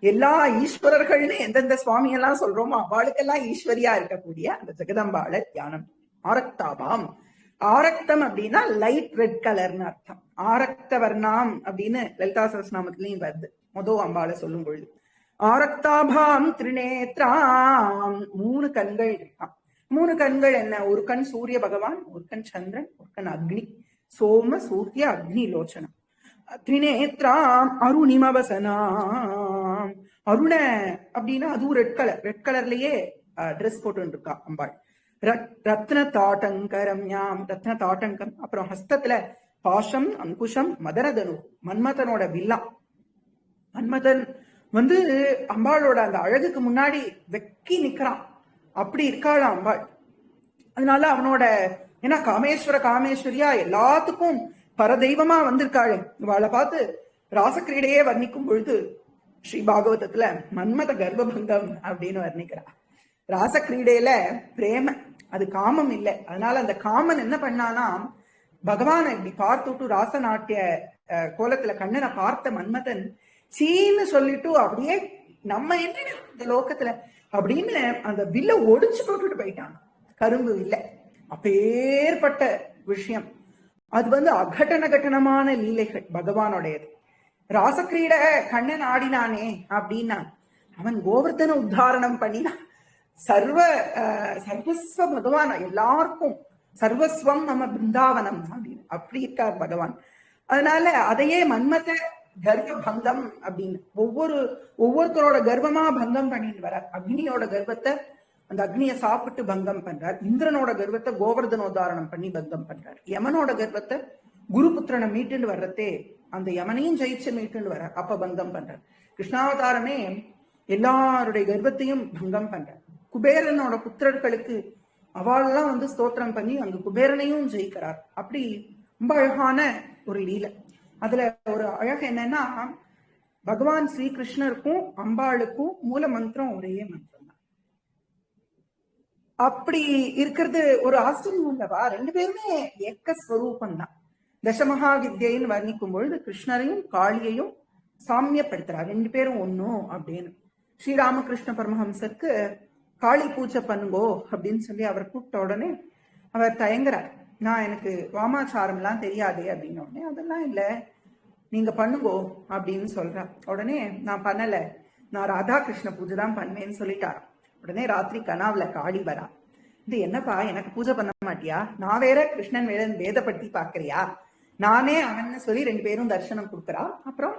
எல்லா ஈஸ்வரர்கள்னு எந்தெந்த சுவாமி எல்லாம் சொல்றோமோ அவளுக்கெல்லாம் ஈஸ்வரியா இருக்கக்கூடிய அந்த ஜெகதம்பாளை தியானம். ஆரக்தாபாம், ஆரக்தம் அப்படின்னா லைட் ரெட் கலர்னு அர்த்தம். ஆரக்த வர்ணாம் அப்படின்னு லலிதா சஹஸ்ரநாமத்திலையும் வருது மொதல் அம்பாளை சொல்லும் பொழுது. ஆரக்தாபாம் திரிநேத்ராம், 3 கண்கள் இருக்கான். 3 கண்கள் என்ன, ஒரு கண் சூரிய பகவான், ஒரு கண் சந்திரன், ஒரு கண் அக்னி. சோம சூரிய அக்னி லோச்சனம். திரிநேத்ராம் அருணிமவசனாம், அருண அப்படின்னா அதுவும் ரெட் கலர், ரெட் கலர்லயே ட்ரெஸ் போட்டு இருக்கா அம்பாள். ரத்ன தாட்டங்கரம்யாம், ரத்ன தாட்டங்கம். அப்புறம் ஹஸ்தத்துல பாஷம் அங்குஷம் மதனதனு, மன்மதனோட வில்லா. மன்மதன் வந்து அம்பாளோட அந்த அழகுக்கு முன்னாடி வெக்கி நிக்கிறான், அப்படி இருக்காளா அம்பாள். அதனால அவனோட ஏன்னா காமேஸ்வரியா எல்லாத்துக்கும் பரதெய்வமா வந்திருக்காளே, இவாளை பார்த்து ராசக்கிரீடையே வர்ணிக்கும் பொழுது ஸ்ரீ பாகவதத்துல மன்மத கர்ப்பபங்கம் அப்படின்னு வர்ணிக்கிறா. ராசக்கிரீடையில பிரேம, அது காமம் இல்லை. அதனால அந்த காமன் என்ன பண்ணானா, பகவானை இப்படி பார்த்துட்டு ராச நாட்டிய கோலத்துல கண்ணனை பார்த்த மன்மதன் சீன்னு சொல்லிட்டு அப்படியே நம்ம என்ன இந்த லோகத்துல அப்படின்னு அந்த வில்ல ஒடிச்சு போட்டுட்டு போயிட்டான், கரும்பு வில்ல. அப்பேற்பட்ட விஷயம் அது வந்து அகட்டணமான லீலைகள் பகவானுடையது. ராசக்கிரீட கண்ணன் ஆடினானே அப்படின்னா அவன் கோவர்தன உத்தாரணம் பண்ணினான். சர்வஸ்வ பகவான், எல்லாருக்கும் சர்வஸ்வம் நம்ம பிருந்தாவனம் அப்படின்னு அப்படி இருக்கார் பகவான். அதனால அதையே மன்மத கர்வ பங்கம் அப்படின்னு ஒவ்வொருத்தரோட கர்வமா பங்கம் பண்ணிட்டு வர்றார். அக்னியோட கர்வத்தை அந்த அக்னியை சாப்பிட்டு பங்கம் பண்றார். இந்திரனோட கர்வத்தை கோவர்தனோதாரணம் பண்ணி பங்கம் பண்றார். யமனோட கர்வத்தை குருபுத்திரனை மீட்டுன்னு வர்றதே அந்த யமனையும் ஜெயிச்சு மீட்டுன்னு வர்றார், அப்ப பங்கம் பண்றார். கிருஷ்ணாவதாரமே எல்லாருடைய கர்வத்தையும் பங்கம் பண்றார். குபேரனோட புத்திரர்களுக்கு அவளெல்லாம் வந்து ஸ்தோத்திரம் பண்ணி அங்க குபேரனையும் ஜெயிக்கிறார். அப்படி ரொம்ப அழகான ஒரு லீலை. அதுல ஒரு அழகு என்னன்னா, பகவான் ஸ்ரீகிருஷ்ணருக்கும் அம்பாளுக்கும் மூல மந்திரம் ஒரே மந்திரம் தான். அப்படி இருக்கிறது ஒரு ஆச்சரியம் இல்லவா? 2 பேருமே ஏக்க ஸ்வரூபம் தான். தசமகா வித்யைன்னு வர்ணிக்கும் பொழுது கிருஷ்ணரையும் காளியையும் சாமியப்படுத்துறார், 2 பேரும் ஒன்னும் அப்படின்னு. ஸ்ரீராமகிருஷ்ண பரமஹம்சருக்கு காளி பூஜை பண்ணுங்கோ அப்படின்னு சொல்லி அவர் கூப்பிட்ட உடனே அவர் தயங்குறார். நான் எனக்கு வாமாச்சாரம்லாம் தெரியாதே அப்படின்னு. உடனே அதெல்லாம் இல்லை, நீங்க பண்ணுங்கோ அப்படின்னு சொல்ற. உடனே நான் பண்ணல, நான் ராதாகிருஷ்ண பூஜை தான் பண்ணுவேன்னு சொல்லிட்டாராம். உடனே ராத்திரி கனாவுல காளி வரா. இது என்னப்பா எனக்கு பூஜை பண்ண மாட்டியா, நான் வேற கிருஷ்ணன் வேற வேதப்பட்டி பாக்குறியா, நானே அவன்னு சொல்லி 2 பேரும் தரிசனம் கொடுக்குறா. அப்புறம்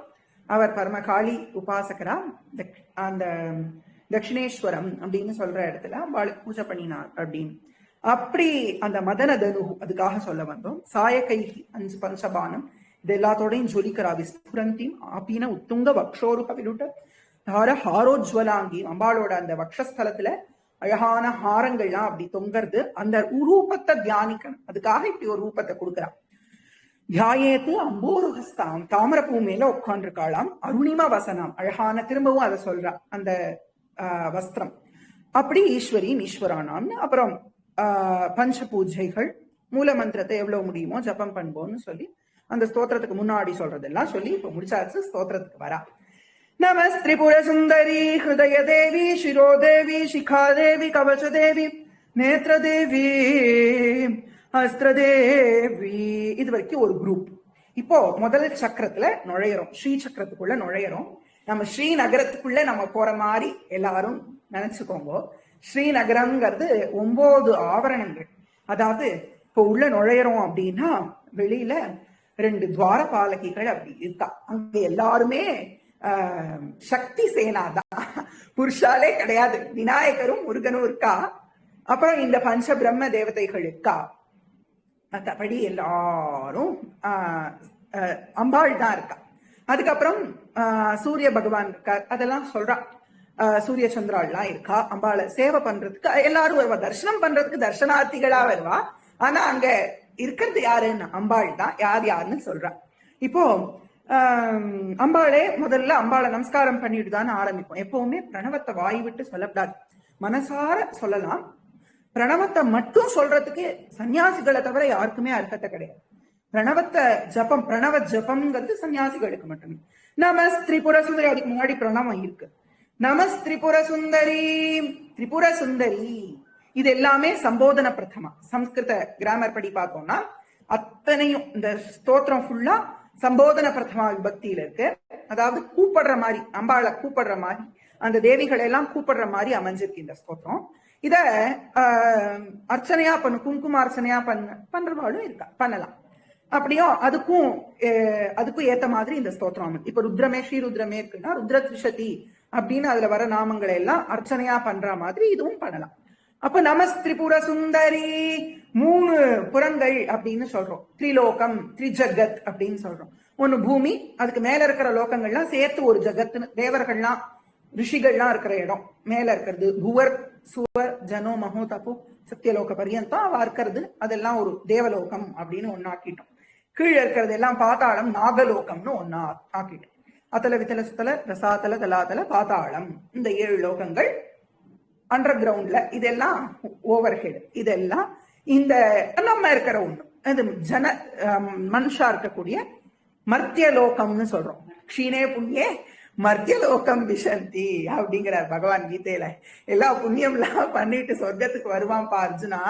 அவர் பரம காளி உபாசகரா அந்த தட்சிணேஸ்வரம் அப்படின்னு சொல்ற இடத்துல அவளுக்கு பூஜை பண்ணினார் அப்படின்னு. அப்படி அந்த மதன தனு அதுக்காக சொல்ல வந்தோம். சாயகை 5 பஞ்சபானம் இது எல்லாத்தோடையும் ஜொலிக்கிறா. விஸ்புரந்தி ஆபீன உத்துங்க வக்ஷோருக விருட்ட தார ஹாரோஜ்வலாங்கி. அம்பாளோட அந்த வக்ஷஸ்தலத்துல அழகான ஹாரங்கள்லாம் அப்படி தொங்கறது. அந்த ரூபத்தை தியானிக்கணும், அதுக்காக இப்படி ஒரு ரூபத்தை கொடுக்குறான். தியாயேத்து அம்போருஹஸ்தாம், தாமரப்பூ மேல உட்கார்ந்துருக்காளாம். அருணிமா வசனம், அழகான திரும்பவும் அதை சொல்றா அந்த வஸ்திரம். அப்படி ஈஸ்வரின் ஈஸ்வரானாம். அப்புறம் பஞ்ச பூஜைகள், மூல மந்திரத்தை எவ்வளவு முடியுமோ ஜபம் பண்ணுவோம்னு சொல்லி அந்த ஸ்தோத்திரத்துக்கு முன்னாடி சொல்றதெல்லாம் சொல்லி இப்ப முடிச்சாச்சு. ஸ்தோத்திரத்துக்கு வரா. நமஸ்திரிபுர சுந்தரி ஹிருதய தேவி சிரோதேவி சிகாதேவி கவசதேவி நேத்ரதேவி அஸ்திரதேவி. இது வரைக்கும் ஒரு குரூப். இப்போ முதல் சக்கரத்துல நுழையிறோம், ஸ்ரீ சக்கரத்துக்குள்ள நுழையிறோம். நம்ம ஸ்ரீநகரத்துக்குள்ள நம்ம போற மாதிரி எல்லாரும் நினைச்சுக்கோங்க. ஸ்ரீநகரம்ங்கிறது 9 ஆவரணங்கள். அதாவது இப்போ உள்ள நுழையிறோம் அப்படின்னா வெளியில 2 துவாரபாலகிகள் அப்படி இருக்கா. அங்க எல்லாருமே சக்தி சேனாதான், புருஷாலே கிடையாது. விநாயகரும் முருகனும் இருக்கா. அப்புறம் இந்த பஞ்ச பிரம்ம தேவதைகள் இருக்கா. மற்றபடி எல்லாரும் அம்பாள் தான் இருக்கா. அதுக்கப்புறம் சூரிய பகவான் இருக்கார், அதெல்லாம் சொல்றா. சூரிய சந்திராள்லாம் இருக்கா. அம்பாளை சேவை பண்றதுக்கு எல்லாரும் வருவா, தரிசனம் பண்றதுக்கு தர்சனார்த்திகளா வருவா. ஆனா அங்க இருக்கிறது யாருன்னு அம்பாள் தான். யார் யாருன்னு சொல்றா. இப்போ அம்பாளே முதல்ல அம்பாளை நமஸ்காரம் பண்ணிட்டு தான் ஆரம்பிப்போம். எப்பவுமே பிரணவத்தை வாய் விட்டு சொல்லக்கூடாது, மனசார சொல்லலாம். பிரணவத்தை மட்டும் சொல்றதுக்கு சன்னியாசிகளை தவிர யாருக்குமே அர்த்தத்தை கிடையாது. பிரணவத்தை ஜபம், பிரணவ ஜபம்ங்கிறது சன்னியாசிகளுக்கு மட்டுமே. நமஸ் திரிபுர சுந்தரி, அதுக்கு முன்னாடி பிரணவம் இருக்கு. நமஸ் திரிபுர சுந்தரி, திரிபுர சுந்தரி. இது எல்லாமே சம்போதன பிரதமா. சம்ஸ்கிருத கிராமர் படி பார்த்தோம்னா அத்தனையும் இந்த ஸ்தோத்திரம் ஃபுல்லா சம்போதன பிரதமா விபக்தியில இருக்கு. அதாவது கூப்பிடுற மாதிரி, அம்பாளை கூப்பிடுற மாதிரி, அந்த தேவிகளை எல்லாம் கூப்பிடுற மாதிரி அமைஞ்சிருக்கு இந்த ஸ்தோத்திரம். இத அர்ச்சனையா பண்ணு, குங்கும அர்ச்சனையா பண்றவாளும் இருக்கா, பண்ணலாம். அப்படியும் அதுக்கும் ஏத்த மாதிரி இந்த ஸ்தோத்திரம். இப்ப ருத்ரமே ஸ்ரீ ருத்ரமே இருக்குன்னா ருத்ர திரிஷதி அப்படின்னு அதுல வர நாமங்களை எல்லாம் அர்ச்சனையா பண்ற மாதிரி இதுவும் பண்ணலாம். அப்ப நமஸ் திரிபுர சுந்தரி, 3 புறங்கள் அப்படின்னு சொல்றோம். திரிலோகம், திரிஜகத் அப்படின்னு சொல்றோம். ஒண்ணு பூமி, அதுக்கு மேல இருக்கிற லோகங்கள்லாம் சேர்த்து ஒரு ஜகத். தேவர்கள்லாம் ரிஷிகள்லாம் இருக்கிற இடம் மேல இருக்கிறது. புவர் சுவர் ஜனோ மகோ தபோ சத்தியலோக பரியந்தம் அவ இருக்கிறது, அதெல்லாம் ஒரு தேவலோகம் அப்படின்னு ஒன்னு ஆக்கிட்டோம். கீழே இருக்கிறது எல்லாம் பாதாளம், நாகலோகம்னு ஒன்னா ஆக்கிட்டோம். அத்தல வித்தல சுத்தல ரசாத்தல தலாத்தல பாதாளம், இந்த 7 லோகங்கள் அண்டர் கிரவுண்ட்ல. இதெல்லாம் ஓவர் ஹெட். இதெல்லாம் இந்த நம்ம இருக்கிற ஒண்ணு. அது மனுஷா இருக்கக்கூடிய மர்த்திய லோகம்னு சொல்றோம். க்ஷீணே புண்ணியே மர்த்தியலோகம் விசந்தி அப்படிங்கிறார் பகவான் கீதையில. எல்லா புண்ணியம் எல்லாம் பண்ணிட்டு சொர்க்கத்துக்கு வருவான்ப்பா அர்ஜுனா.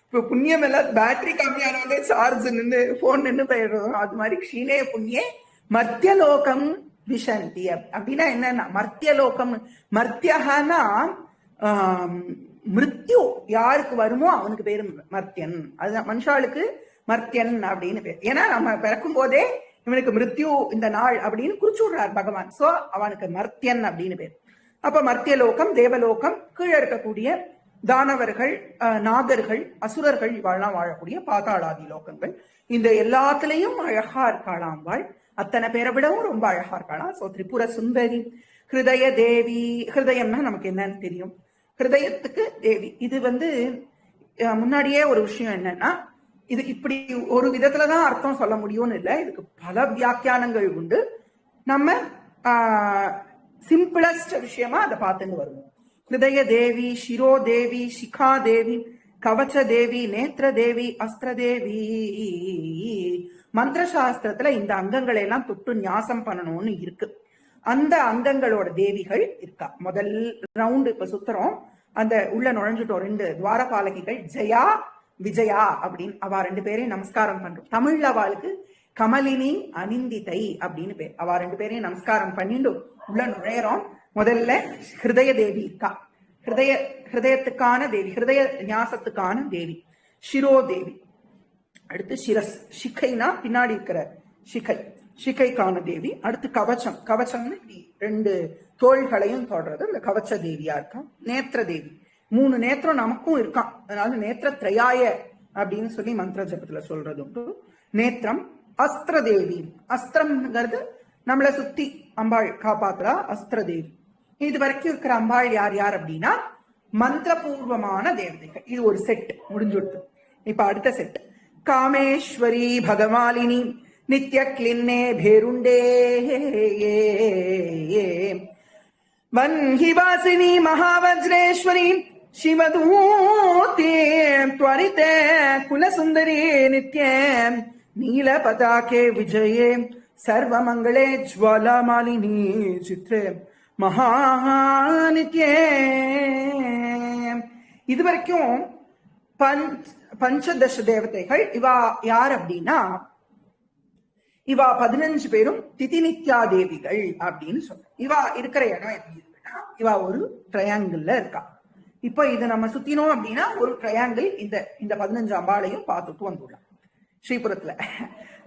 இப்ப புண்ணியம் எல்லாம் பேட்டரி கம்மியானவங்க சார்ஜ் நின்று போன் நின்று போயிடுறோம். அது மாதிரி க்ஷீணே புண்ணியே மர்த்தியலோகம் விசந்தி. அப்படின்னா என்னன்னா மர்த்தியலோகம், மர்த்தியகானா மிருத்யு யாருக்கு வருமோ அவனுக்கு பேரு மர்த்தியன். அதுதான் மனுஷாளுக்கு மர்த்தியன் அப்படின்னு பேர். ஏன்னா நம்ம பிறக்கும் போதே இவனுக்கு மிருத்யு இந்த நாள் அப்படின்னு குறிச்சு விடுறார் பகவான். சோ அவனுக்கு மர்த்தியன் அப்படின்னு பேர். அப்ப மர்த்தியலோகம், தேவலோகம், கீழே இருக்கக்கூடிய தானவர்கள், நாகர்கள், அசுரர்கள் இவாள்லாம் வாழக்கூடிய பாதாளாதி லோகங்கள். இந்த எல்லாத்துலயும் அழகா இருக்காளாம் வாழ். அத்தனை பேரை விடவும் ரொம்ப அழகா இருக்காளாம். சோ திரிபுர சுந்தரி, ஹிருதய தேவி. ஹிருதயம்னா நமக்கு என்னன்னு தெரியும், ஹிருதயத்துக்கு தேவி. இது முன்னாடியே ஒரு விஷயம் என்னன்னா, இதுக்கு இப்படி ஒரு விதத்துலதான் அர்த்தம் சொல்ல முடியும்னு இல்லை, இதுக்கு பல வியாக்கியானங்கள் உண்டு. நம்ம சிம்பிளஸ்ட் விஷயமா அதை பார்த்துன்னு வருவோம். ஹிருதய தேவி, சிரோ தேவி, சிகா தேவி, கவச்ச தேவி, நேத்ர தேவி, அஸ்திர தேவி. மந்திர சாஸ்திரத்துல இந்த அங்கங்களை எல்லாம் தொட்டு ஞாசம் பண்ணணும்னு இருக்கு. அந்த அங்கங்களோட தேவிகள் இருக்கா. முதல் ரவுண்டு இப்ப சுத்துறோம், அந்த உள்ள நுழைஞ்சிட்டோம். 2 துவாரபாலகிகள் ஜெயா விஜயா அப்படின்னு அவ 2 பேரையும் நமஸ்காரம் பண்றோம். தமிழ்ல அவளுக்கு கமலினி அனிந்திதை அப்படின்னு பேர். அவ 2 பேரையும் நமஸ்காரம் பண்ணிட்டு உள்ள நுழையறோம். முதல்ல ஹிருதய தேவி இருக்கா. ஹிருதயத்துக்கான தேவி, ஹிருதய ஞாசத்துக்கான தேவி சிரோ தேவி. அடுத்து சிரஸ், சிக்கைனா பின்னாடி இருக்கிற சிகை, சிகைக்கான தேவி. அடுத்து கவச்சம், கவச்சம்னு 2 தோள்களையும் தொடர்றது இந்த கவச்ச தேவியா இருக்கா. நேத்திர தேவி, 3 நேத்திரம் நமக்கும் இருக்கான், அதனால நேத்திர திரையாய அப்படின்னு சொல்லி மந்திர ஜபத்துல சொல்றது உண்டு. நேத்திரம். அஸ்திர தேவி, அஸ்திரம்ங்கிறது நம்மளை சுத்தி அம்பாள் காப்பாத்துறா, அஸ்திர தேவி. இது வரைக்கும் இருக்கிற அம்பாள் யார் யார் அப்படின்னா மந்திரபூர்வமான தேவதைகள். இது ஒரு செட் முடிஞ்சுடுது. இப்ப அடுத்த செட் காமேஸ்வரி பகவாலினி நித்ய கிளின்னே பேருண்டே வன்ஹிவாசினி மகாவஜ்ரேஸ்வரி சிவதூதே त्वरिते कुलसुन्दरी नित्ये नीलपताके विजये सर्वमंगले ज्वालामालिनी चित्रे மகாநித்யே. இது வரைக்கும் பஞ்சதச தேவதைகள். இவா யார் அப்படின்னா இவா 15 பேரும் திதி நித்யா தேவிகள் அப்படின்னு சொல்றோம். இவா இருக்கிற இடம் எப்படி இருக்குன்னா இவா ஒரு ட்ரையாங்கிள் இருக்கா. இப்ப இதை நம்ம சுத்தினோம் அப்படின்னா ஒரு ட்ரையாங்கிள். இந்த 15 அம்பாளையும் பார்த்துட்டு வந்துடலாம் ஸ்ரீபுரத்துல.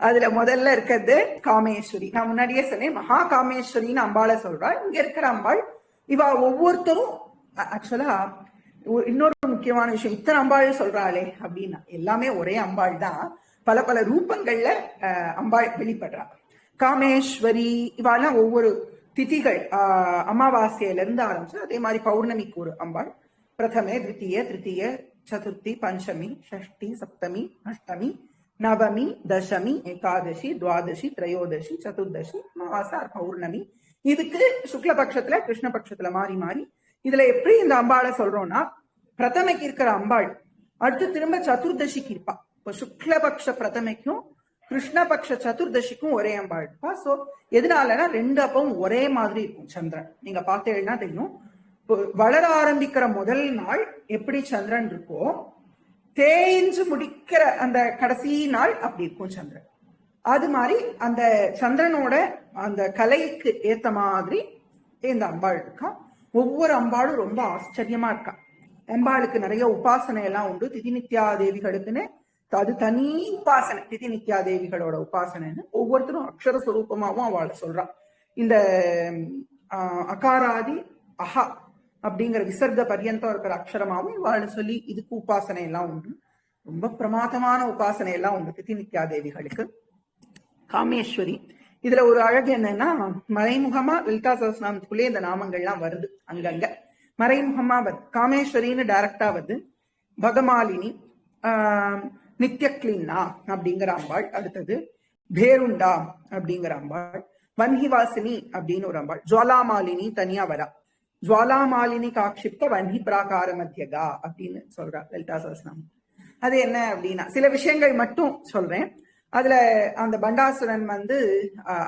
அதுல முதல்ல இருக்கிறது காமேஸ்வரி. நான் முன்னாடியே சொன்னேன் மகா காமேஸ்வரின்னு அம்பாளை சொல்றா. இங்க இருக்கிற அம்பாள் இவா ஒவ்வொருத்தரும் ஆக்சுவலா இன்னொரு முக்கியமான விஷயம், இத்தனை அம்பாள் சொல்றாளே அப்படின்னா எல்லாமே ஒரே அம்பாள் தான், பல பல ரூபங்கள்ல அம்பாள் வெளிப்படுறா. காமேஸ்வரி இவாலாம் ஒவ்வொரு திதிகள் அமாவாசையில இருந்து ஆரம்பிச்சு அதே மாதிரி பௌர்ணமிக்கு ஒரு அம்பாள். பிரதமே, தித்திய, திருத்திய, சதுர்த்தி, பஞ்சமி, ஷஷ்டி, சப்தமி, அஷ்டமி, நவமி, தசமி, ஏகாதசி, துவாதசி, திரையோதசி, சதுர்தசி, அமாவாசை, பௌர்ணமி. இதுக்கு சுக்லபக்ஷத்துல கிருஷ்ணபக்ஷத்துல மாறி மாறி. இதுல எப்படி இந்த அம்பாளை சொல்றோம்னா பிரதமைக்கு இருக்கிற அம்பாள் அடுத்து திரும்ப சதுர்தசிக்கு இருப்பா. இப்ப சுக்லபக்ஷ பிரதமைக்கும் கிருஷ்ணபக்ஷ சதுர்தசிக்கும் ஒரே அம்பாள் இருப்பா. சோ எதனாலனா 2 அப்பவும் ஒரே மாதிரி இருக்கும் சந்திரன். நீங்க பார்த்தீங்கன்னா தெரியும், வளர ஆரம்பிக்கிற முதல் நாள் எப்படி சந்திரன் இருக்கோ தேய்ஞ்சு முடிக்கிற அந்த கடைசி நாள் அப்படி இருக்கும் சந்திரன். அது மாதிரி அந்த சந்திரனோட அந்த கலைக்கு ஏத்த மாதிரி இந்த அம்பாள் இருக்கா. ஒவ்வொரு அம்பாளும் ரொம்ப ஆச்சரியமா இருக்கா. அம்பாளுக்கு நிறைய உபாசனை எல்லாம் உண்டு. திதி நித்யா தேவிகளுக்குன்னு அது தனி உபாசனை. திதி நித்யா தேவிகளோட உபாசனைன்னு ஒவ்வொருத்தரும் அக்ஷர சுரூபமாவும் அவளை சொல்றா. இந்த அகாராதி அஹா அப்படிங்கிற விசர்க பர்யந்தம் இருக்கிற அக்ஷரமாவும் இவாளை சொல்லி இதுக்கு உபாசனை எல்லாம் உண்டு. ரொம்ப பிரமாதமான உபாசனை எல்லாம் உண்டு திதி நித்யா தேவிகளுக்கு. காமேஸ்வரி இதுல ஒரு அழகு என்னன்னா மறைமுகமா லலிதா சஹஸ்ரநாமத்துக்குள்ளே இந்த நாமங்கள்லாம் வருது. அங்கங்க மறைமுகமா வருது. காமேஸ்வரின்னு டைரக்டா வருது. பகமாலினி, நித்யக்லின்னா அப்படிங்கிற அம்பாள். அடுத்தது பேருண்டா அப்படிங்கிற அம்பாள். வன்ஹிவாசினி அப்படின்னு ஒரு அம்பாள். ஜுவாலாமாலினி தனியா வரா. ஜுவாலாமாலினி காட்சிப்த வன்ஹி பிராகார மத்தியகா அப்படின்னு சொல்றா லலிதா சஹஸ்ரநாமம். அது என்ன அப்படின்னா சில விஷயங்கள் மட்டும் சொல்றேன். அதுல அந்த பண்டாசுரன்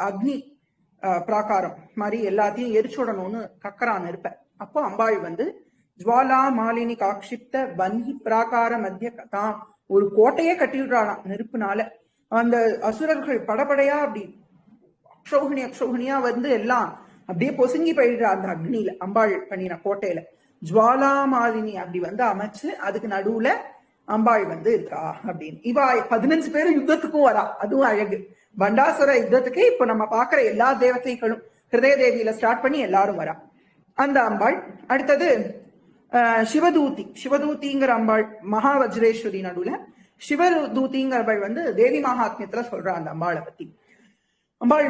அக்னி பிராகாரம் மாதிரி எல்லாத்தையும் எரிச்சுடணும்னு கக்கரான் இருப்ப. அப்போ அம்பாள் ஜுவாலா மாலினி காட்சிப்த வன்ஹி பிராகார மத்திய தான் ஒரு கோட்டையே கட்டிவிடுறாளாம் நெருப்புனால. அந்த அசுரர்கள் படபடையா அப்படி அக்ஷௌகிணியா எல்லாம் அப்படியே பொசுங்கி போயிடுறா அந்த அக்னியில. அம்பாள் பண்ணின கோட்டையில ஜுவாலா மாலினி அப்படி அமைச்சு அதுக்கு நடுவுல அம்பாள் இருக்கா அப்படின்னு. இவா 15 பேரும் யுத்தத்துக்கும் வரா. அதுவும் அழகு. பண்டாசுர யுத்தத்துக்கு இப்ப நம்ம பாக்குற எல்லா தேவதைகளும் ஹிருதய தேவியில ஸ்டார்ட் பண்ணி எல்லாரும் வரா அந்த அம்பாள். அடுத்தது சிவதூதி. சிவதூதிங்கிற அம்பாள் மகா வஜ்ரேஸ்வரி நடுவுல. சிவதூதிங்கிற அம்பாள் தேவி மகாத்மியத்துல சொல்றா அந்த அம்பாளை பத்தி. அம்பாள்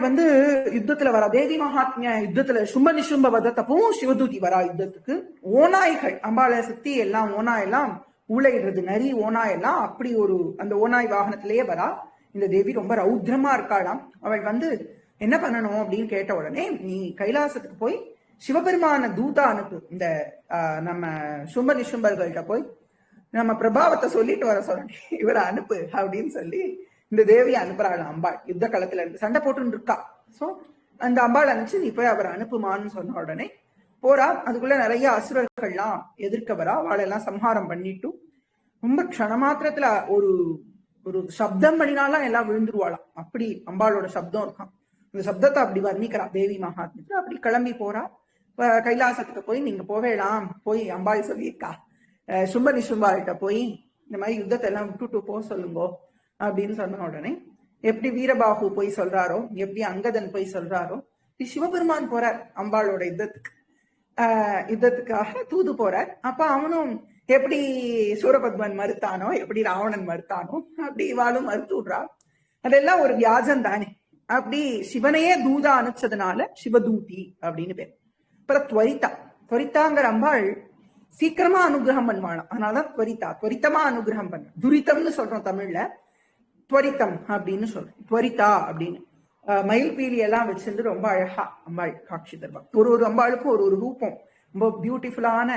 யுத்தத்துல வரா. தேவி மகாத்மிய யுத்தத்துல சும்ப நிசும்ப வதத்தப்பவும் சிவதூதி வரா யுத்தத்துக்கு. ஓநாய்கள் அம்பாளை சுத்தி எல்லாம் ஓநாயெல்லாம் ஊழையிடுறது, நரி ஓநாயெல்லாம் அப்படி ஒரு அந்த ஓநாய் வாகனத்திலேயே வரா. இந்த தேவி ரொம்ப ரௌத்ரமா இருக்காளாம். அவள் என்ன பண்ணணும் அப்படின்னு கேட்ட உடனே நீ கைலாசத்துக்கு போய் சிவபெருமான தூதா அனுப்பு. இந்த நம்ம சும்ப நிசும்பர்கள்ட்ட போய் நம்ம பிரபாவத்தை சொல்லிட்டு வர சொல்றேன், இவரை அனுப்பு அப்படின்னு சொல்லி இந்த தேவியை அனுப்புறாள் அம்பாள். யுத்த களத்துல இருந்து சண்டை போட்டு இருக்கா. சோ அந்த அம்பாள் அனுப்பிச்சு நீ போய் அவரை அனுப்புமான்னு சொன்ன உடனே போறா. அதுக்குள்ள நிறைய அசுரர்கள்லாம் எதிர்க்க வரா. அவளெல்லாம் சம்ஹாரம் பண்ணிட்டு ரொம்ப க்ஷணமாத்திரத்துல ஒரு ஒரு சப்தம் பண்ணினாலாம் எல்லாம் விழுந்துருவாளாம். அப்படி அம்பாளோட சப்தம் இருக்கான். அந்த சப்தத்தை அப்படி வர்ணிக்கிறா தேவி மகாத்மிக்கு. அப்படி கிளம்பி போறா. கைலாசத்துக்கு போய் நீங்க போவேலாம், போய் அம்பாள் சொல்லியிருக்கா சும்ப நிசும்பாள்கிட்ட போய் இந்த மாதிரி யுத்தத்தை எல்லாம் விட்டுட்டு போக சொல்லுங்கோ அப்படின்னு சொன்ன உடனே எப்படி வீரபாகு போய் சொல்றாரோ, எப்படி அங்கதன் போய் சொல்றாரோ, சிவபெருமான் போறார் அம்பாளோட யுத்தத்துக்காக தூது போறார். அப்ப அவனும் எப்படி சூரபத்மன் மறுத்தானோ, எப்படி ராவணன் மறுத்தானோ, அப்படி இவாளும் மறுத்து விடுறா. அதெல்லாம் ஒரு வியாஜம் தானே. அப்படி சிவனையே தூதா அனுப்பிச்சதுனால சிவதூதி அப்படின்னு பேர். அப்புறம் துவரித்தாங்கிற அம்பாள் சீக்கிரமா அனுகிரகம் பண்ணுவாளாம். அதனாலதான் துவரித்தமா அனுகிரகம் பண்ண. துரிதம்னு சொல்றோம் தமிழ்ல, துவரித்தம் அப்படின்னு சொல்றோம். துவரிதா அப்படின்னு மயில் பீலி எல்லாம் வச்சிருந்து ரொம்ப அழகா அம்பாள் காட்சி தருவா. ஒரு அம்பாளுக்கும் ஒரு ரூபம், ரொம்ப பியூட்டிஃபுல்லான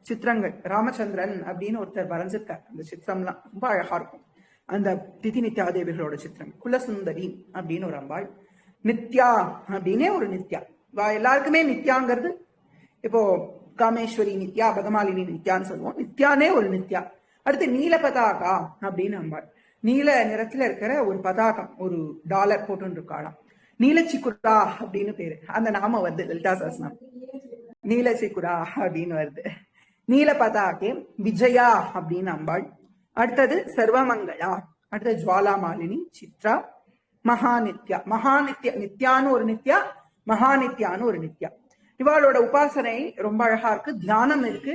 சித்திரங்கள். ராமச்சந்திரன் அப்படின்னு ஒருத்தர் வரைஞ்சிருக்கார். அந்த சித்திரம்லாம் ரொம்ப அழகா இருக்கும். அந்த திதி நித்யாதேவிகளோட சித்திரம். குலசுந்தரி அப்படின்னு ஒரு அம்பாள். நித்யா அப்படின்னே ஒரு நித்யா. எல்லாருக்குமே நித்யாங்கிறது இப்போ காமேஸ்வரி நித்யா, பகமாலினி நித்யான்னு சொல்லுவோம். நித்யானே ஒரு நித்யா. அடுத்து நீல பதாகா அப்படின்னு அம்பாள். நீல நிறத்துல இருக்கிற ஒரு பதாகம், ஒரு டாலர் போட்டு இருக்காளாம். நீலச்சிக்குரா அப்படின்னு பேரு. அந்த நாம வருது லலிதா சஹஸ்ரநாமம். நீலச்சிக்குரா அப்படின்னு வருது. நீல பதாகே விஜயா அப்படின்னு அம்பாள். அடுத்தது சர்வமங்களா, அடுத்தது ஜுவாலாமாலினி, சித்ரா, மகாநித்யா. நித்யான்னு ஒரு நித்யா, மகாநித்யான்னு ஒரு நித்யா. இவாளோட உபாசனை ரொம்ப அழகா இருக்கு. தியானம் இருக்கு.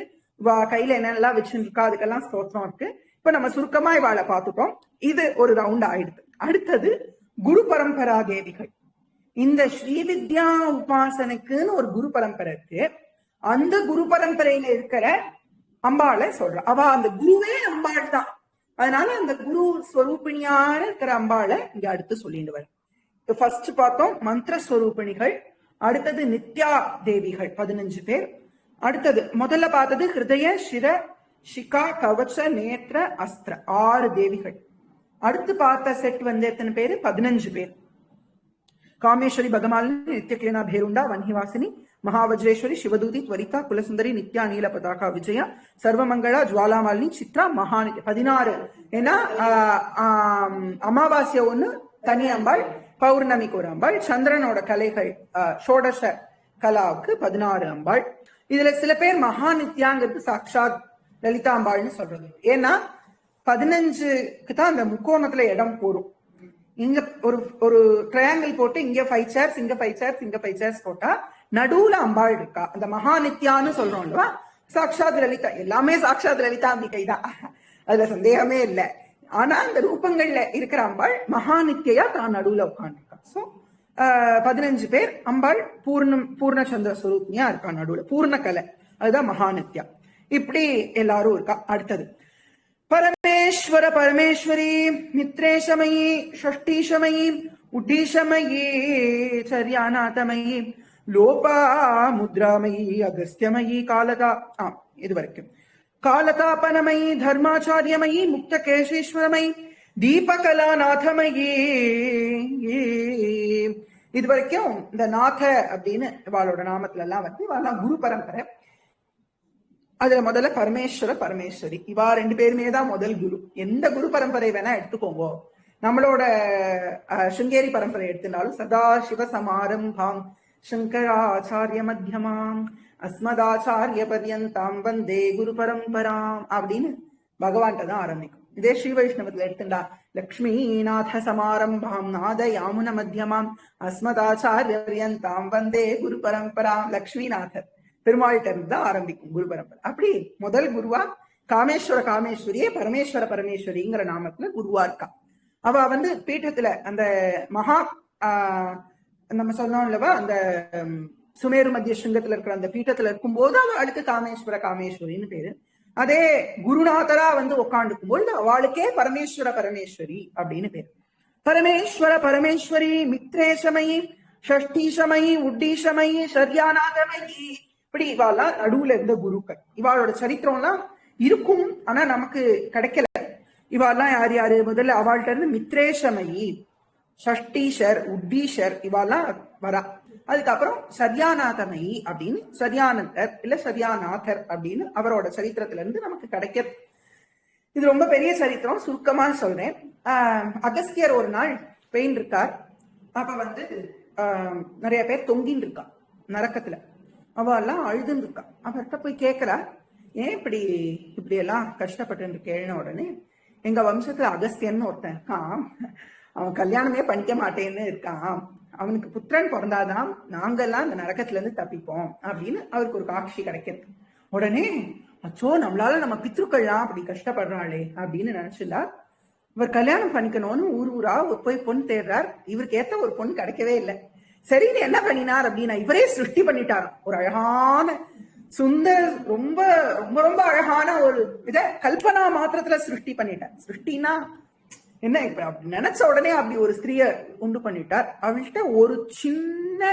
கையில என்னெல்லாம் வச்சுருக்கா அதுக்கெல்லாம் ஸ்தோத்திரம் இருக்கு. இப்ப நம்ம சுருக்கமா இவாளை பார்த்துட்டோம். இது ஒரு ரவுண்ட் ஆயிடுது. அடுத்தது குரு பரம்பரா தேவிகள். இந்த ஸ்ரீவித்யா உபாசனைக்குன்னு ஒரு குரு பரம்பரை இருக்கு. அந்த குரு பரம்பரையில இருக்கிற அம்பாளை சொல்ற. அவ அந்த குருவே அம்பாள் தான். அதனால அந்த குரு ஸ்வரூபிணியான இருக்கிற அம்பாளை இங்க அடுத்து சொல்லிட்டு வர. ஃபர்ஸ்ட் பார்த்தோம் மந்திரஸ்வரூபிணிகள். அடுத்தது நித்யா தேவிகள் 15 பேர். அடுத்தது முதல்ல பார்த்தது ஹிருதய, சிர, ஷிகா, கவச்ச, நேற்ற, அஸ்திர 6 தேவிகள். அடுத்து பார்த்த செட் எத்தனை பேரு? 15 பேர். காமேஸ்வரி, பகமாலினி, நித்யக்லேனா, பேருண்டா, வன்னிவாசினி, மகாவஜ்ரேஸ்வரி, சிவதூதி, துவரிதா, குலசுந்தரி, நித்யா, நீல பதாகா, விஜயா, சர்வமங்களா, ஜுவாலாமாலினி, சித்ரா, மகாநித்யா 16. ஏன்னா அமாவாசிய ஒண்ணு தனி அம்பாள், பௌர்ணமிக்கு ஒரு அம்பாள், சந்திரனோட கலைகள் ஷோடச கலாவுக்கு 16 அம்பாள். இதுல சில பேர் மகாநித்யாங்கிறது சாட்சாத் லலிதா அம்பாள்னு சொல்றது. ஏன்னா 15க்கு தான் அந்த முக்கோணத்துல இடம் போடும். இங்க ஒரு ட்ரையாங்கிள் போட்டு இங்க 5 சேர்ஸ், இங்க 5 சேர்ஸ், இங்க 5 சேர்ஸ் போட்டா நடுவுல அம்பாள் இருக்கா. அந்த மகாநித்யான்னு சொல்றோம்ல, சாட்சாத் லலிதா. எல்லாமே சாட்சாத் லலிதா அம்பிகை தான், அதுல சந்தேகமே இல்லை. ஆனா அந்த ரூபங்கள்ல இருக்கிற அம்பாள் மகாநித்யா தான் நடுவுல உட்காந்துருக்கா. சோ 15 பேர் அம்பாள் பூர்ணச்சந்திர ஸ்வரூபிணியா இருக்கா நடுவுல, பூர்ணகலை, அதுதான் மகாநித்யா. இப்படி எல்லாரும் இருக்கா. அடுத்தது பரமேஸ்வர பரமேஸ்வரி, மித்ரேஷமயி, ஷஷ்டீஷமயி, உட்டீஷமயி, சர்யாநாதமயி, லோபா முத்ராமயி, அகஸ்தியமயி, காலதா இது வரைக்கும். காலதாபனமயி, தர்மாச்சாரியமயி, முக்த கேசீஸ்வரமயி, தீபகலாநாதமயி. இது வரைக்கும் இந்த நாத அப்படின்னு இவாளோட நாமத்துல எல்லாம் வந்து இவாள் குரு பரம்பரை. அதுல முதல்ல பரமேஸ்வர பரமேஸ்வரி, இவா 2 பேருமே தான் முதல் குரு. எந்த குரு பரம்பரை வேணா எடுத்துக்கோங்க. நம்மளோட சிங்கேரி பரம்பரை எடுத்துட்டாலும் சதா சிவ சமாரம்பாம் சங்கராச்சாரிய மத்தியமாம் அஸ்மதாச்சாரிய பர்யந்தாம் வந்தே குரு பரம்பராம் அப்படின்னு பகவான்கிட்ட தான் ஆரம்பிக்கும். இதே ஸ்ரீ வைஷ்ணவத்துல எடுத்துட்டா லக்ஷ்மிநாத சமாரம்பாம் நாத யாமுன மத்தியமாம் அஸ்மதாச்சாரிய பர்யந்தாம் வந்தே குரு பரம்பராம். லக்ஷ்மிநாதர் பெருமாள்கிட்ட இருந்து தான் ஆரம்பிக்கும் குரு பரம்பரை. அப்படி முதல் குருவா காமேஸ்வர காமேஸ்வரியே பரமேஸ்வர பரமேஸ்வரிங்கிற நாமத்துல குருவா இருக்கா. அவ வந்து பீட்டத்துல அந்த மகா நம்ம சொன்னோம் இல்லவா, அந்த சுமேரு மத்திய சிங்கத்துல இருக்கிற அந்த பீட்டத்துல இருக்கும்போது அவளுக்கு காமேஸ்வர காமேஸ்வரின்னு பேரு. அதே குருநாதரா வந்து உட்காந்துக்கும் போது அவளுக்கே பரமேஸ்வர பரமேஸ்வரி அப்படின்னு பேரு. பரமேஸ்வர பரமேஸ்வரி, மித்ரேஷமயி, ஷஷ்டீஷமயி, உட்டீஷமயி, சர்யாநாதமயி. இப்படி இவாளெல்லாம் நடுவுல இருந்த குருக்கள். இவாளோட சரித்திரம்லாம் இருக்கும், ஆனா நமக்கு கிடைக்கல. இவாளெல்லாம் யார் யாரு? முதல்ல அவள்கிட்ட இருந்து மித்ரேஷமயி, ஷஷ்டீஷர், உத்தீஷர் இவாலாம் வரா. அதுக்கப்புறம் சர்யாநாதமயி அப்படின்னு சர்யானந்தர் இல்ல சர்யாநாதர் அப்படின்னு அவரோட சரித்திரத்துல இருந்து நமக்கு கிடைக்கிறது. இது ரொம்ப பெரிய சரித்திரம், சுருக்கமா சொல்றேன். அகஸ்தியர் ஒரு நாள் பெயின் இருக்கார். அப்ப வந்து நிறைய பேர் தொங்கின்னு இருக்கா நரக்கத்துல. அவெல்லாம் அழுதுன்னு இருக்கா. அவர்கிட்ட போய் கேட்கிறா, ஏன் இப்படி எல்லாம் கஷ்டப்பட்டு இருக்கேன்னு. உடனே எங்க வம்சத்துல அகஸ்தியன்னு ஒருத்தன் இருக்கான், அவன் கல்யாணமே பண்ணிக்க மாட்டேன்னு இருக்கான், அவனுக்கு புத்திரன் பிறந்தாதான் நாங்கெல்லாம் அந்த நரக்கத்துல இருந்து தப்பிப்போம் அப்படின்னு அவருக்கு ஒரு காட்சி கிடைக்கிறது. உடனே அச்சோ, நம்மளால நம்ம பித்ருக்கள்லாம் அப்படி கஷ்டப்படுறாளே அப்படின்னு நினைச்சிருந்தா இவர் கல்யாணம் பண்ணிக்கணும்னு ஊர் ஊரா போய் பொண்ணு தேடுறார். இவருக்கு ஏத்த ஒரு பொண்ணு கிடைக்கவே இல்லை. சரின்னு என்ன பண்ணினார் அப்படின்னா, இவரே சிருஷ்டி பண்ணிட்டாராம். ஒரு அழகான சுந்தர், ரொம்ப ரொம்ப ரொம்ப அழகான ஒரு இத கல்பனா மாத்திரத்துல சிருஷ்டி பண்ணிட்டார். சிருஷ்டினா என்ன, இப்ப அப்படி நினைச்ச உடனே அப்படி ஒரு ஸ்திரீய உண்டு பண்ணிட்டார். அவள்கிட்ட ஒரு சின்ன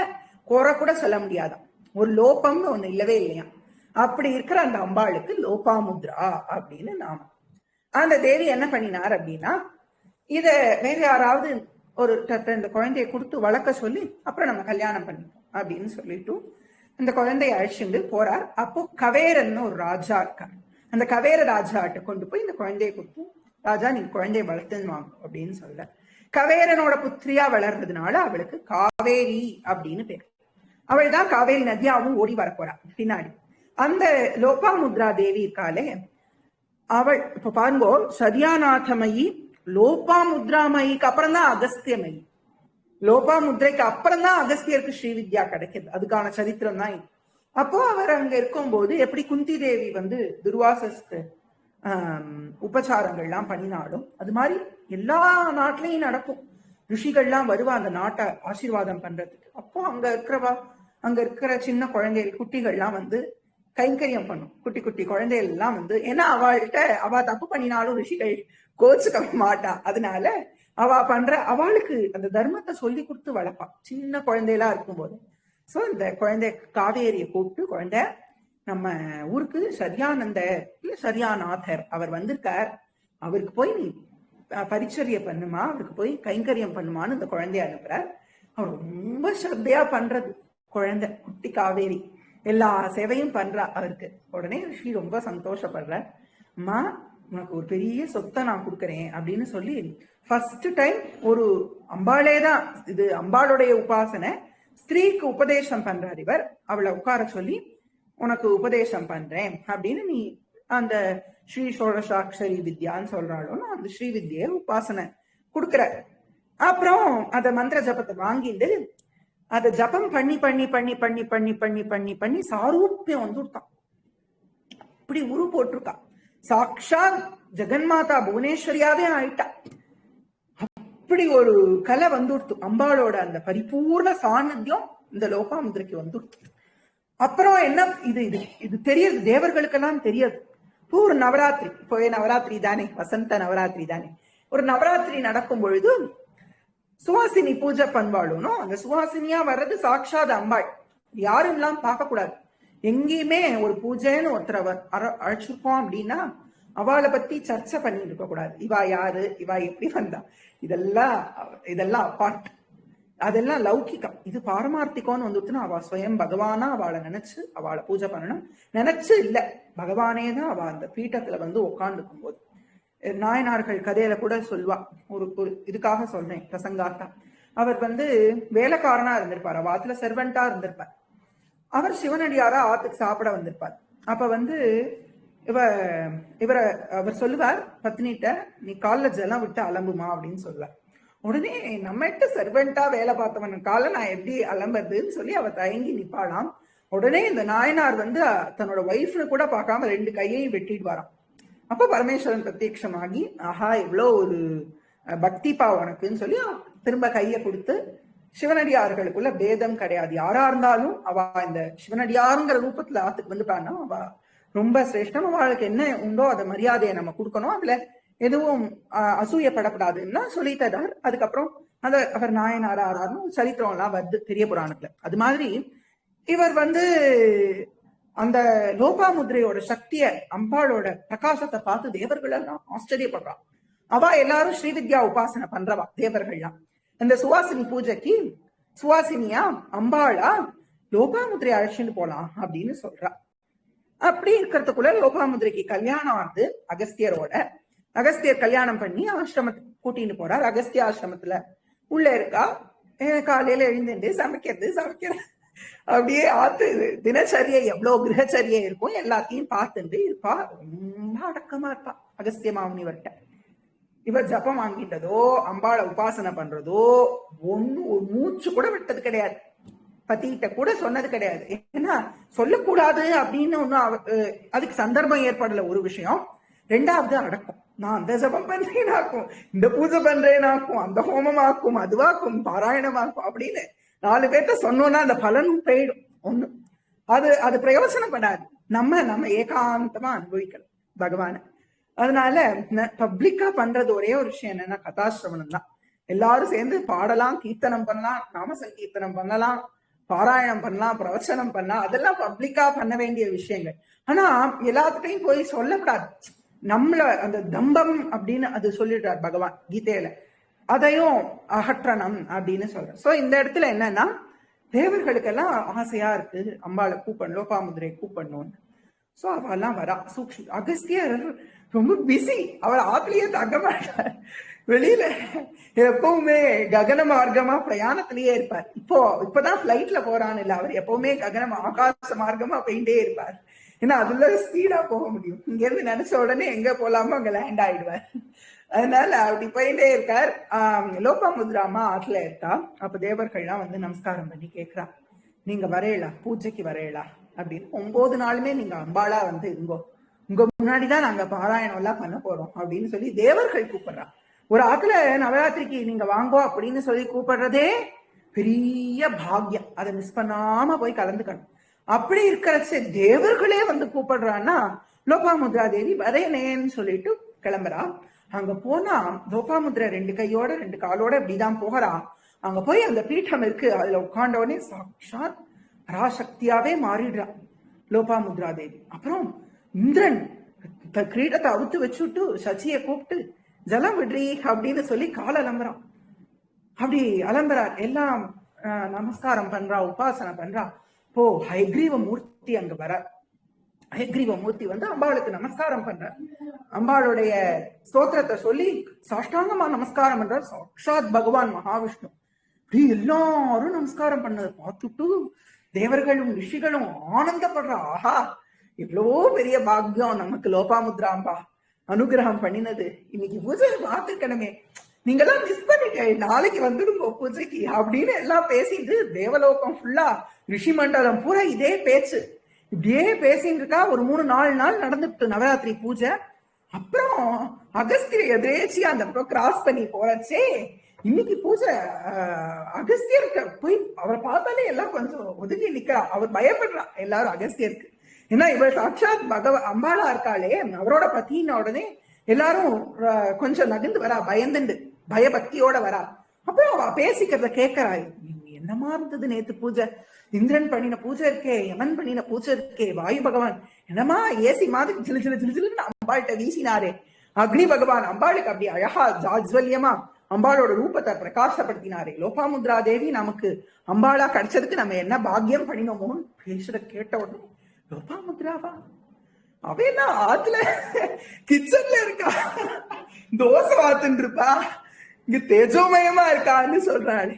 குறை கூட சொல்ல முடியாதான், ஒரு லோபம்னு ஒண்ணு இல்லவே இல்லையா. அப்படி இருக்கிற அந்த அம்பாளுக்கு லோபாமுத்ரா அப்படின்னு நாமம். அந்த தேவி என்ன பண்ணினார் அப்படின்னா, இத வேற யாராவது ஒரு இந்த குழந்தைய கொடுத்து வளர்க்க சொல்லி அப்புறம் நம்ம கல்யாணம் பண்ணிப்போம் அப்படின்னு சொல்லிட்டு இந்த குழந்தைய அழிச்சுட்டு போறார். அப்போ கவேரன்னு ஒரு ராஜா இருக்கார். அந்த கவேர ராஜாட்ட கொண்டு போய் இந்த குழந்தைய கொடுத்து, ராஜா நீங்க குழந்தைய வளர்த்துன்னு வாங்க அப்படின்னு சொல்ல, கவேரனோட புத்திரியா வளர்றதுனால அவளுக்கு காவேரி அப்படின்னு பேர். அவள் தான் காவேரி நதியாவும் ஓடி வர போறா பின்னாடி. அந்த லோபாமுத்ரா தேவி இருக்காளே, அவள் இப்ப பாருங்கோ, சர்யாநாதமயி லோபாமுத்ராமயிக்கு அப்புறம் தான் அகஸ்தியமயி. லோபாமுத்ரைக்கு அப்புறம் தான் அகஸ்தியருக்கு ஸ்ரீவித்யா கிடைக்குது. அதுக்கான சரித்திரம் தான். அப்போ அவர் அங்க இருக்கும்போது எப்படி குந்தி தேவி வந்து துர்வாசஸ்க்கு உபச்சாரங்கள்லாம் பண்ணினாலும் அது மாதிரி எல்லா நாட்டிலையும் நடக்கும். ரிஷிகள்லாம் வருவா அந்த நாட்டை ஆசீர்வாதம் பண்றதுக்கு. அப்போ அங்க இருக்கிற சின்ன குழந்தைகள், குட்டிகள்லாம் வந்து கைங்கரியம் பண்ணும். குட்டி குட்டி குழந்தைகள் எல்லாம் வந்து, ஏன்னா அவ தப்பு பண்ணினாலும் ரிஷிகள் கோச்சுக்க மாட்டா. அதனால அவளுக்கு அந்த தர்மத்தை சொல்லி கொடுத்து வளர்ப்பா சின்ன குழந்தைகளா இருக்கும்போது. சோ இந்த குழந்தை காவேரியை கூப்பிட்டு, குழந்தை நம்ம ஊருக்கு சர்யானந்தர் இல்ல சர்யாநாதர் அவர் வந்திருக்கார், அவருக்கு போய் நீ பரிச்சரிய பண்ணுமா, அவருக்கு போய் கைங்கரியம் பண்ணுமான்னு இந்த குழந்தைய அனுப்புறார். அவர் ரொம்ப ஸ்ரத்தையா பண்றது குழந்தை, குட்டி காவேரி எல்லா சேவையும் பண்றா அவருக்கு. உடனே ரிஷி ரொம்ப சந்தோஷப்படுற, அம்மா உனக்கு ஒரு பெரிய சொத்தை நான் கொடுக்குறேன் அப்படின்னு சொல்லி ஃபர்ஸ்ட் டைம் ஒரு அம்பாளே தான், இது அம்பாளுடைய உபாசனை, ஸ்திரீக்கு உபதேசம் பண்றார் இவர். அவளை உட்கார சொல்லி உனக்கு உபதேசம் பண்றேன் அப்படின்னு நீ அந்த ஸ்ரீ ஷோடசாட்சரி வித்யான்னு சொல்றாளோன்னு அந்த ஸ்ரீ வித்யை உபாசனை கொடுக்குற. அப்புறம் அந்த மந்திர ஜபத்தை வாங்கிட்டு அதை ஜபம் பண்ணி பண்ணி பண்ணி பண்ணி பண்ணி பண்ணி பண்ணி பண்ணி சாரூப்பியம் வந்துட்டான். இப்படி உரு போட்டிருக்கா, சாக்ஷாத் ஜெகன்மாதா புவனேஸ்வரியாவே ஆயிட்டா. அப்படி ஒரு கலை வந்துடுத்து. அம்பாளோட அந்த பரிபூர்ண சாநித்தியம் இந்த லோபாமுத்ரைக்கு வந்துடுத்து. அப்புறம் என்ன, இது இது இது தெரியுது தேவர்களுக்கெல்லாம் தெரியாது. இப்போ ஒரு நவராத்திரி, இப்போ நவராத்திரி தானே, வசந்த நவராத்திரி தானே, ஒரு நவராத்திரி நடக்கும் பொழுது சுவாசினி பூஜை பண்ணுவாளும். அந்த சுவாசினியா வர்றது சாட்சாத் அம்பாள். யாரும் எல்லாம் பார்க்க கூடாது. எங்கேயுமே ஒரு பூஜைன்னு ஒருத்தர் அழைச்சிருக்கோம் அப்படின்னா அவளை பத்தி சர்ச்சை பண்ணிட்டு இருக்க கூடாது. இவா யாரு, இவா எப்படி வந்தா, இதெல்லாம் அப்பார்ட், அதெல்லாம் லௌகிகம். இது பாரமார்த்திகம்னு வந்துட்டுன்னா அவ ஸ்வயம் பகவானா அவளை நினைச்சு அவளை பூஜை பண்ணணும். நினைச்சு இல்ல, பகவானே தான் அவ அந்த பீட்டத்துல வந்து உட்காந்துக்கும் போது. நாயனார்கள் கதையில கூட சொல்வா, ஒரு இதுக்காக சொல்றேன் பிரசங்காத்தா. அவர் வந்து வேலைக்காரனா இருந்திருப்பார், அவ ஆத்துல செர்வெண்டா இருந்திருப்பார். அவர் சிவனடியாரா ஆத்துக்கு சாப்பிட வந்திருப்பார். அப்ப வந்து அவர் சொல்லுவார் பத்னிட்ட, நீ காலேஜ் எல்லாம் விட்டு அலம்புமா அப்படின்னு சொல்லுவார். உடனே நம்மகிட்ட செர்வெண்டா வேலை பார்த்தவன் காலை நான் எப்படி அலம்புறதுன்னு சொல்லி அவ தயங்கி நிப்பாளாம். உடனே இந்த நாயனார் வந்து தன்னோட ஒய்ஃப்னு கூட பார்க்காம 2 கையையும் வெட்டிட்டு வரான். அப்ப பரமேஸ்வரன் பிரத்யட்சமாகி, ஆஹா இவ்வளோ ஒரு பக்தி உனக்குன்னு சொல்லி திரும்ப கையை கொடுத்து, சிவனடியார்களுக்குள்ள பேதம் கிடையாது, யாரா இருந்தாலும் அவ இந்த சிவனடியாருங்கிற ரூபத்துல ஆத்துக்கு வந்து பாருன்னா அவ ரொம்ப சிரேஷ்டம். அவளுக்கு என்ன உண்டோ அதை மரியாதையை நம்ம கொடுக்கணும், அதுல எதுவும் அசூயப்படக்கூடாதுன்னா சொல்லி தரார். அதுக்கப்புறம் அவர் நாயனாரா ஆறாருன்னு சரித்திரம் எல்லாம் வருது பெரிய புராணத்துல. அது மாதிரி இவர் வந்து அந்த லோபாமுத்ரையோட சக்திய, அம்பாளோட பிரகாசத்தை பார்த்து தேவர்கள் எல்லாம் ஆச்சரியப்படுறா. அவ எல்லாரும் ஸ்ரீவித்யா உபாசனை பண்றவா தேவர்கள்லாம். அந்த சுவாசினி பூஜைக்கு சுவாசினியா அம்பாளா லோபாமுத்ரை அழைச்சிட்டு போலாம் அப்படின்னு சொல்றா. அப்படி இருக்கிறதுக்குள்ள லோபாமுத்ரைக்கு கல்யாணம் ஆகுது அகஸ்தியரோட. அகஸ்தியர் கல்யாணம் பண்ணி ஆசிரமத்துக்கு கூட்டிட்டு போறார். அகஸ்திய ஆசிரமத்துல உள்ள இருக்கா. காலையில எழுந்துட்டு சமைக்கிற அப்படியே ஆத்து தினச்சரியை எவ்வளவு கிரகச்சரியை இருக்கும் எல்லாத்தையும் பார்த்துட்டு இருப்பா. ரொம்ப அடக்கமா இருப்பா அகஸ்திய மாமுனிவர்கிட்ட. இவர் ஜபம் வாங்கிட்டதோ அம்பாளை உபாசனை பண்றதோ ஒரு மூச்சு கூட விட்டது கிடையாது. பத்திகிட்ட கூட சொன்னது கிடையாது. ஏன்னா சொல்லக்கூடாது அப்படின்னு ஒன்னும் அதுக்கு சந்தர்ப்பம் ஏற்படல ஒரு விஷயம். ரெண்டாவது அடக்கம். நான் அந்த ஜபம் பண்றேனாக்கும், இந்த பூஜை பண்றேனாக்கும், அந்த ஹோமம் ஆக்கும், அதுவாக்கும், பாராயணமாக்கும் அப்படின்னு 4 பேர்த்த சொன்னோம்னா அந்த பலனும் போயிடும். ஒண்ணு அது பிரயோசனப்படாது. நம்ம ஏகாந்தமா அனுபவிக்கணும் பகவான. அதனால பப்ளிக்கா பண்றது ஒரே ஒரு விஷயம் என்னன்னா கதாசிரவணம் தான். எல்லாரும் சேர்ந்து பாடலாம், கீர்த்தனம் பண்ணலாம், நாம சங்கீர்த்தனம் பண்ணலாம், பாராயணம் பண்ணலாம், பிரவச்சனம் பண்ணலாம். அதெல்லாம் பப்ளிக்கா பண்ண வேண்டிய விஷயங்கள். ஆனா எல்லாத்துட்டையும் போய் சொல்லக்கூடாது. நம்மள அந்த தம்பம் அப்படின்னு அது சொல்லிடுறார் பகவான் கீதையில. அதையும் அகற்றணும் அப்படின்னு சொல்றேன். சோ இந்த இடத்துல என்னன்னா தேவர்களுக்கெல்லாம் ஆசையா இருக்கு அம்பாளை கூப்பிடணும், லோபாமுத்ரை கூப்பிடணும்னு. சோ அவெல்லாம் வரா. அகஸ்தியர் ரொம்ப பிஸி. அவர் ஆத்திலேயே தங்க மாட்டார். வெளியில எப்பவுமே ககன மார்க்கமா பிரயாணத்திலேயே இருப்பார். இப்பதான் பிளைட்ல போறான்னு இல்ல, அவர் எப்பவுமே ககன ஆகாச மார்க்கமா போயிட்டே இருப்பார். ஏன்னா அதுல ஸ்பீடா போக முடியும். இங்க இருந்து நினைச்ச உடனே எங்க போலாமோ அங்க லேண்ட் ஆயிடுவார். அதனால அப்படி போயிட்டே இருக்கார். லோபாமுத்ராமா ஆற்றுல இருக்கா. அப்ப தேவர்கள்லாம் வந்து நமஸ்காரம் பண்ணி கேட்கிறா, நீங்க வரையலா, பூஜைக்கு வரையலா அப்படின்னு. 9 நாளுமே நீங்க அம்பாளா வந்து இருங்கோ, உங்க முன்னாடிதான் நாங்க பாராயணம் எல்லாம் பண்ண போறோம் அப்படின்னு சொல்லி தேவர்கள் கூப்பிடுறா. ஒரு ஆத்துல நவராத்திரிக்கு நீங்க வாங்கோ அப்படின்னு சொல்லி கூப்பிடுறதே பெரிய பாக்கியம். அதை மிஸ் பண்ணாம போய் கலந்துக்கணும். அப்படி இருக்கிற தேவர்களே வந்து கூப்பிடுறான்னா லோபாமுத்ரா தேவி வரையனேன்னு சொல்லிட்டு கிளம்புறா. அங்க போனா லோபாமுத்ரா 2 கையோட 2 காலோட இப்படிதான் போகிறா. அங்க போய் அந்த பீഠம் இருக்கு, அதுல உட்கார்ந்த உடனே சாட்சாத் பராசக்தியாவே மாறிடுறா லோபாமுத்ரா தேவி. அப்புறம் இந்திரன் கிரீடத்தை அவுத்து வச்சுட்டு சச்சியை கூப்பிட்டு ஜலம் விட்ரி அப்படின்னு சொல்லி கால அலம்புறான். அப்படி அலம்புறார். எல்லாம் நமஸ்காரம் பண்றா, உபாசனை பண்றா. போ ஹயக்ரீவ மூர்த்தி அங்க வர. ஹயக்ரீவ மூர்த்தி வந்து அம்பாளுக்கு நமஸ்காரம் பண்றார். அம்பாளுடைய ஸ்தோத்திரத்தை சொல்லி சாஷ்டாங்கமா நமஸ்காரம் பண்றார். சாட்சாத் பகவான் மகாவிஷ்ணு. இப்படி எல்லாரும் நமஸ்காரம் பண்ணதை பார்த்துட்டு தேவர்களும் ரிஷிகளும் ஆனந்தப்படுறா. ஆஹா, எவ்வளவோ பெரிய பாக்கியம் நமக்கு லோபாமுத்ராம்பா அனுகிரகம் பண்ணினது. இன்னைக்கு பூஜை பார்த்துக்கணுமே, நீங்கெல்லாம் மிஸ் பண்ணிட்டேன், நாளைக்கு வந்துடுங்க பூஜைக்கு அப்படின்னு எல்லாம் பேசிட்டு தேவலோகம் ஃபுல்லா ரிஷி மண்டலம் பூரா இதே பேச்சு. இப்படியே பேசிட்டு இருக்கா. ஒரு 3-4 நாள் நடந்துட்டு நவராத்திரி பூஜை. அப்புறம் அகஸ்தியர் எதிரேச்சியா அந்த பக்கம் கிராஸ் பண்ணி போறச்சே இன்னைக்கு பூஜை. அகஸ்தியருக்கு போய் அவரை பார்த்தாலே எல்லாம் கொஞ்சம் ஒதுக்கி நிக்கிறா. அவர் பயப்படுறா எல்லாரும் அகஸ்தியருக்கு. ஏன்னா இவர் சாட்சாத் அம்பாளா இருக்காளே, அவரோட பத்தின உடனே எல்லாரும் கொஞ்சம் நகர்ந்து வரா, பயந்துண்டு பயபக்தியோட வரா. அப்புறம் அவ பேசிக்கிறத கேட்கறா. என்னமா இருந்தது நேத்து பூஜை, இந்திரன் பண்ணின பூஜை இருக்கே, யமன் பண்ணின பூஜை இருக்கே, வாயு பகவான் என்னமா ஏசி மாதிரி ஜிலு ஜிலு ஜிலு ஜிலுன்னு அம்பாள்கிட்ட வீசினாரே, அக்னி பகவான் அம்பாளுக்கு அப்படி அழகா ஜாஜ்வல்யமா அம்பாளோட ரூபத்தை பிரகாசப்படுத்தினாரே. லோபாமுத்ரா தேவி நமக்கு அம்பாளா கிடைச்சதுக்கு நம்ம என்ன பாக்கியம் பண்ணினோமோன்னு பேசுற கேட்ட உடனே லோபாமுத்ராவா அவையெல்லாம் ஆத்துல கிச்சன்ல இருக்கா, தோசை வாத்துன்னு இருப்பா, இங்க தேஜோமயமா இருக்கான்னு சொல்றாரு.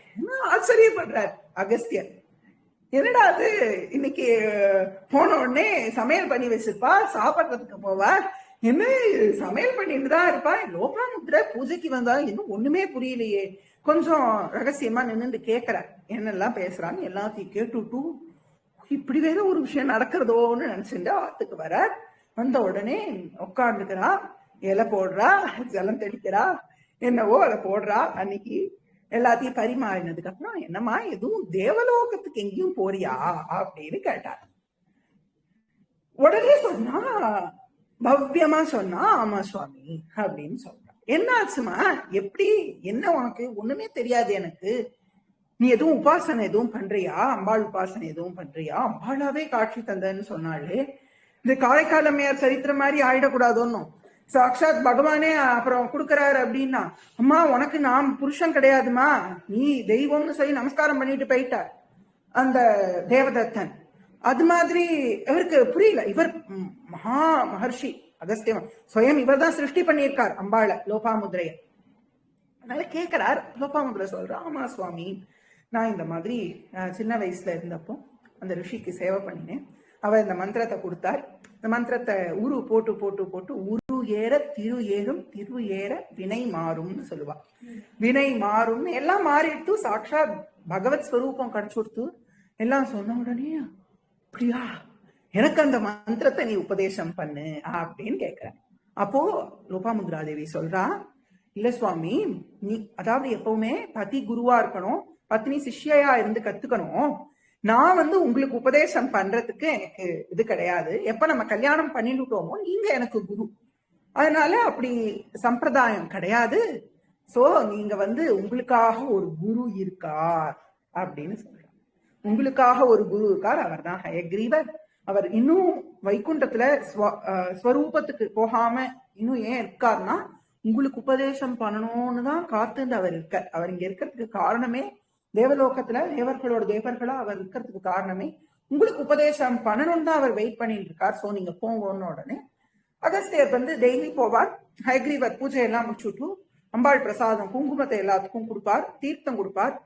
ஆச்சரியப்படுறாரு அகஸ்தியர். என்னடா அது, இன்னைக்கு போன உடனே சமையல் பண்ணி வச்சிருப்பா, சாப்பிட்றதுக்கு போவா, என்ன சமையல் பண்ணிட்டு தான் இருப்பா, லோபாமுத்ரா பூஜைக்கு வந்தா இன்னும் ஒண்ணுமே புரியலையே. கொஞ்சம் ரகசியமா நின்று கேட்கிறார் என்னெல்லாம் பேசுறான்னு. எல்லாத்தையும் கேட்டுட்டு இப்படி வேற ஒரு விஷயம் நடக்கிறதோன்னு நினைச்சுட்டு ஆத்துக்கு வர. வந்த உடனே உட்காந்துக்கிறா, இலை போடுறா, ஜலம் தெளிக்கிறா, என்னவோ அதை போடுறா. அன்னைக்கு எல்லாத்தையும் பரிமாறினதுக்கு அப்புறம் என்னம்மா எதுவும் தேவலோகத்துக்கு எங்கேயும் போறியா அப்படின்னு கேட்டார். உடனே சொன்னா, பவ்யமா சொன்னா, ஆமா சுவாமி அப்படின்னு சொல்றா. என்ன ஆச்சுமா, எப்படி, என்ன உனக்கு ஒண்ணுமே தெரியாது எனக்கு, நீ எதுவும் உபாசனை எதுவும் பண்றியா, அம்பாள் உபாசனை எதுவும் பண்றியா, அம்பாளாவே காட்சி தந்தன்னு சொன்னாலே இந்த காரைக்காலம்மையார் சரித்திரம் மாதிரி ஆயிடக்கூடாதோன்னும். சாட்சாத் பகவானே அப்புறம் கொடுக்கறாரு அப்படின்னா, அம்மா உனக்கு நான் புருஷன் கிடையாதுமா, நீ தெய்வம்னு சொல்லி நமஸ்காரம் பண்ணிட்டு போயிட்டார் அந்த தேவதத்தன். அது மாதிரி இவருக்கு புரியல. இவர் மகா மகர்ஷி அகஸ்தியவன் ஸ்வயம் இவர் தான் சிருஷ்டி பண்ணியிருக்கார் அம்பாள லோபாமுத்ரைய. அதனால கேட்கிறார். லோபாமுத்ரை சொல்றா, ஆமா சுவாமி, நான் இந்த மாதிரி சின்ன வயசுல இருந்தப்போ அந்த ரிஷிக்கு சேவை பண்ணினேன். அவர் இந்த மந்திரத்தை கொடுத்தார். இந்த மந்திரத்தை உரு போட்டு போட்டு போட்டு உரு ஏற திரு ஏறும், திரு ஏற வினை மாறும்னு சொல்லுவா. வினை மாறும்னு எல்லாம் மாறிடுத்து, சாட்சாத் பகவத் ஸ்வரூபம் கிடைச்சுடுத்து. எல்லாம் சொன்ன உடனே, அப்படியா, எனக்கு அந்த மந்திரத்தை நீ உபதேசம் பண்ணு அப்படின்னு கேட்கிறேன். அப்போ லோபாமுத்ராதேவி சொல்றா, இல்ல சுவாமி, நீ அதாவது எப்பவுமே பதி குருவா இருக்கணும், பத்னி சிஷ்யா இருந்து கத்துக்கணும். நான் உங்களுக்கு உபதேசம் பண்றதுக்கு எனக்கு இது கிடையாது. எப்ப நம்ம கல்யாணம் பண்ணிட்டுட்டோமோ நீங்க எனக்கு குரு, அதனால அப்படி சம்பிரதாயம் கிடையாது. சோ நீங்க உங்களுக்காக ஒரு குரு இருக்கார் அப்படின்னு சொல்றாங்க. உங்களுக்காக ஒரு குரு இருக்கார், அவர் தான் ஹயக்ரீவர். அவர் இன்னும் வைகுண்டத்துல ஸ்வரூபத்துக்கு போகாம இன்னும் ஏன் இருக்காருன்னா, உங்களுக்கு உபதேசம் பண்ணணும்னு தான் காத்துண்டு அவர் இருக்க. அவர் இங்க இருக்கிறதுக்கு காரணமே, தேவலோகத்துல தேவர்களோட தேவர்களா அவர் இருக்கிறதுக்கு காரணமே உங்களுக்கு உபதேசம் பண்ணணும்னு தான் அவர் வெயிட் பண்ணிட்டு இருக்கார். சோ நீங்க போங்கன்னு உடனே அகஸ்தியர் டெய்லி போவார். ஹயக்ரீவர் பூஜை எல்லாம் முடிச்சுட்டு அம்பாள் பிரசாதம் குங்குமத்தை எல்லாத்துக்கும் கொடுப்பார், தீர்த்தம் கொடுப்பார்.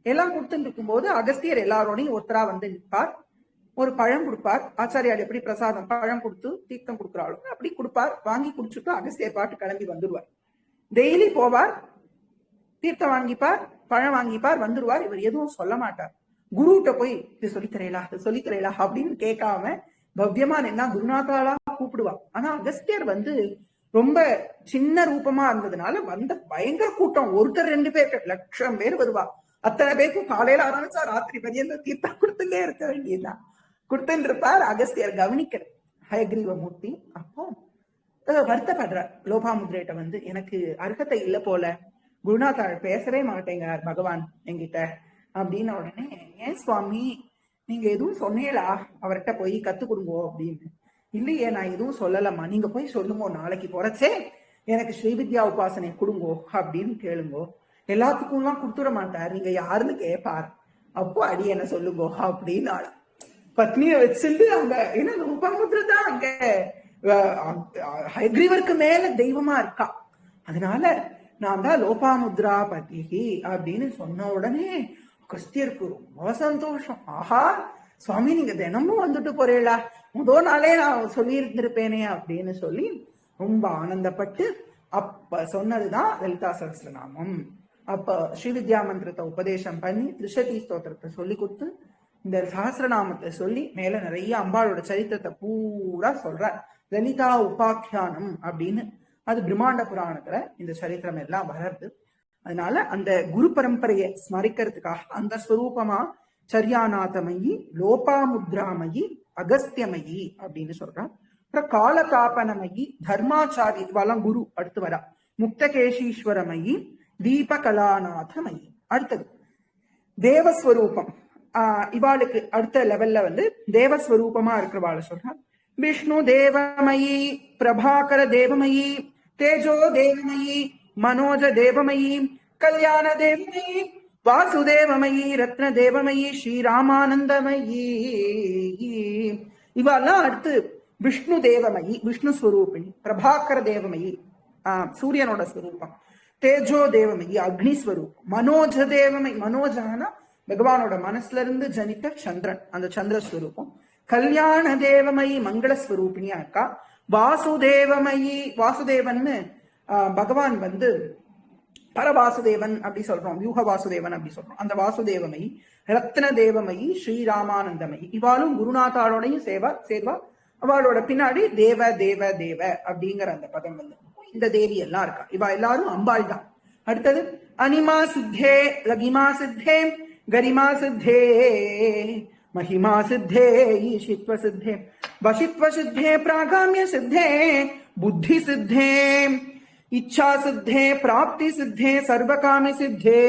எல்லாம் கொடுத்துட்டு இருக்கும் போது அகஸ்தியர் எல்லாரோடையும் ஒருத்தரா நிற்பார். ஒரு பழம் கொடுப்பார். ஆச்சாரியால் எப்படி பிரசாதம் பழம் கொடுத்து தீர்த்தம் கொடுக்குறாளோ அப்படி கொடுப்பார். வாங்கி குடிச்சுட்டு அகஸ்தியர் பாட்டு கிளம்பி வந்துடுவார். டெய்லி போவார், தீர்த்தம் வாங்கிப்பார், பழம் வாங்கிப்பார், வந்துருவார். இவர் எதுவும் சொல்ல மாட்டார். குருகிட்ட போய் இது சொல்லித்தரேலா, இது சொல்லித்தரேலா அப்படின்னு கேட்காம பவ்யமா நின்னா குருநாதாலா கூப்பிடுவா. ஆனா அகஸ்தியர் ரொம்ப சின்ன ரூபமா இருந்ததுனால பயங்கர கூட்டம், ஒருத்தர் 2 பேர், லட்சம் பேர் வருவா. அத்தனை பேருக்கும் காலையில ஆரம்பிச்சா ராத்திரி பரியந்த தீர்த்தம் கொடுத்துட்டே இருக்க வேண்டியதுதான். கொடுத்துட்டு இருப்பார். அகஸ்தியர் கவனிக்கிற ஹயக்ரீவ மூர்த்தி. அப்போ வருத்தப்படுறார் லோபாமுத்ரேட்ட, எனக்கு அர்ஹத்தை இல்ல போல, குருநாதாள் பேசவே மாட்டேங்கிறார் பகவான் என்கிட்ட அப்படின்னு. உடனே, ஏன் சுவாமி நீங்க எதுவும் சொன்னீங்களா அவர்கிட்ட போய் கத்து கொடுங்கோ அப்படின்னு. இல்லையே, நான் எதுவும் சொல்லலம்மா, நீங்க போய் சொல்லுங்கோ, நாளைக்கு போறச்சே எனக்கு ஸ்ரீவித்யா உபாசனை கொடுங்கோ அப்படின்னு கேளுங்கோ. எல்லாத்துக்கும் எல்லாம் கொடுத்துட மாட்டார், நீங்க யாருன்னு கேட்பார். அப்போ அடி என்ன சொல்லுங்கோ அப்படின்னு பத்னிய வச்சுட்டு அங்க ஏன்னா லோபாமுத்ரா தான் அங்க ஹயக்ரீவருக்கு மேல தெய்வமா இருக்கா. அதனால நான் தான் லோபாமுத்ரா பதி அப்படின்னு சொன்ன உடனே அகஸ்தியருக்கு ரொம்ப சந்தோஷம். ஆஹா சுவாமி, நீங்க தினமும் வந்துட்டு போறீங்களா, முதல் நாளே நான் சொல்லி இருந்திருப்பேனே அப்படின்னு சொல்லி ரொம்ப ஆனந்தப்பட்டு அப்ப சொன்னதுதான் லலிதா சகஸ்ரநாமம். அப்ப ஸ்ரீவித்யா மந்திரத்தை உபதேசம் பண்ணி திரிஷதி ஸ்தோத்திரத்தை சொல்லி கொடுத்து இந்த சஹஸ்ரநாமத்தை சொல்லி மேல நிறைய அம்பாளோட சரித்திரத்தை பூரா சொல்ற. லலிதா உபாக்கியானம் அப்படின்னு அது பிரம்மாண்ட புராணத்துல இந்த சரித்திரம் எல்லாம் வளருது. அதனால அந்த குரு பரம்பரையை ஸ்மரிக்கிறதுக்காக அந்த ஸ்வரூபமா சர்யாநாதமயி, லோபாமுத்ராமயி, அகஸ்தியமயி அப்படின்னு சொல்றான். அப்புறம் காலகாபனமயி, தர்மாச்சாரி, இவெல்லாம் குரு அடுத்து வரா. முக்தகேசீஸ்வரமயி, தீபகலாநாதமயி. அடுத்தது தேவஸ்வரூபம். இவாளுக்கு அடுத்த லெவல்ல தேவஸ்வரூபமா இருக்கிறவாள் சொல்றான். விஷ்ணு தேவமயி, பிரபாகர தேவமயி, தேஜோ தேவமயி, மனோஜ தேவமயி, கல்யாண தேவமயி, வாசுதேவமயி, ரத்ன தேவமயி, ஸ்ரீராமானந்தமயி. இவெல்லாம் அடுத்து விஷ்ணு தேவமயி, விஷ்ணு ஸ்வரூபிணி. பிரபாகர தேவமயி, சூரியனோட ஸ்வரூபம். தேஜோ தேவமயி, அக்னிஸ்வரூபம். மனோஜ தேவமயி, மனோஜானா பகவானோட மனசுல இருந்து ஜனித்த சந்திரன், அந்த சந்திரஸ்வரூபம். கல்யாண தேவமயி, மங்களஸ்வரூபிணியா இருக்கா. வாசுதேவமயி, வாசுதேவன்னு பகவான் பரவாசுதேவன் அப்படி சொல்றோம், வியூக வாசுதேவன் அப்படி சொல்றோம். அந்த வாசுதேவமயி, ரத்ன தேவமயி, ஸ்ரீராமானந்தமயி. இவாளும் குருநாதாரோடையும் சேர்வா. அவளோட பின்னாடி தேவ தேவ தேவ அப்படிங்கிற அந்த பதம் இந்த தேவி எல்லாம் இருக்கா. இவா எல்லாரும் அம்பாள் தான். அடுத்தது அனிமா சித்தே, லகிமா சித்தே, गरिमा सिद्धे, महिमा सिद्धे, ईशित्व सिद्धे, वशित्व सिद्धे, प्रागाम्य सिद्धे, बुद्धि सिद्धे, इच्छा सिद्धे, प्राप्ति सिद्धे, सर्वकाम सिद्धे.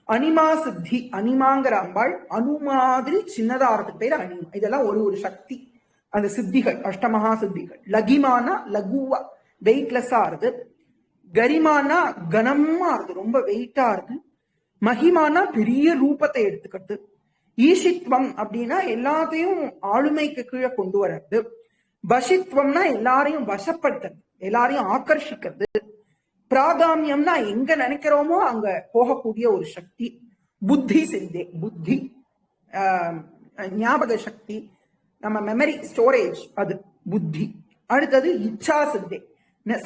அனிமா சித்தி, அனிமாங்கிற அம்பாள் அணு மாதிரி சின்னதா பேர் அனிமா. இதெல்லாம் ஒரு சக்தி. அந்த சித்திகள் அஷ்டமகா சித்திகள். லகிமானா லகுவா வெயிட்லெஸ்ஸா இருக்கு, கரிமானா கனமா இருக்கு ரொம்ப வெயிட்டா இருக்கு, மகிமானா பெரிய ரூபத்தை எடுத்துக்கிறது, ஈஷித்வம் அப்படின்னா எல்லாத்தையும் ஆளுமைக்கு கீழே கொண்டு வர்றது, வசித்வம்னா எல்லாரையும் வசப்படுத்துறது, எல்லாரையும் ஆக்கர்ஷிக்கிறது, பிராகாமியம்னா எங்க நினைக்கிறோமோ அங்க போகக்கூடிய ஒரு சக்தி, புத்தி சித்தே புத்தி ஞாபக சக்தி, நம்ம மெமரி ஸ்டோரேஜ் அது புத்தி. அடுத்தது இச்சா சித்தே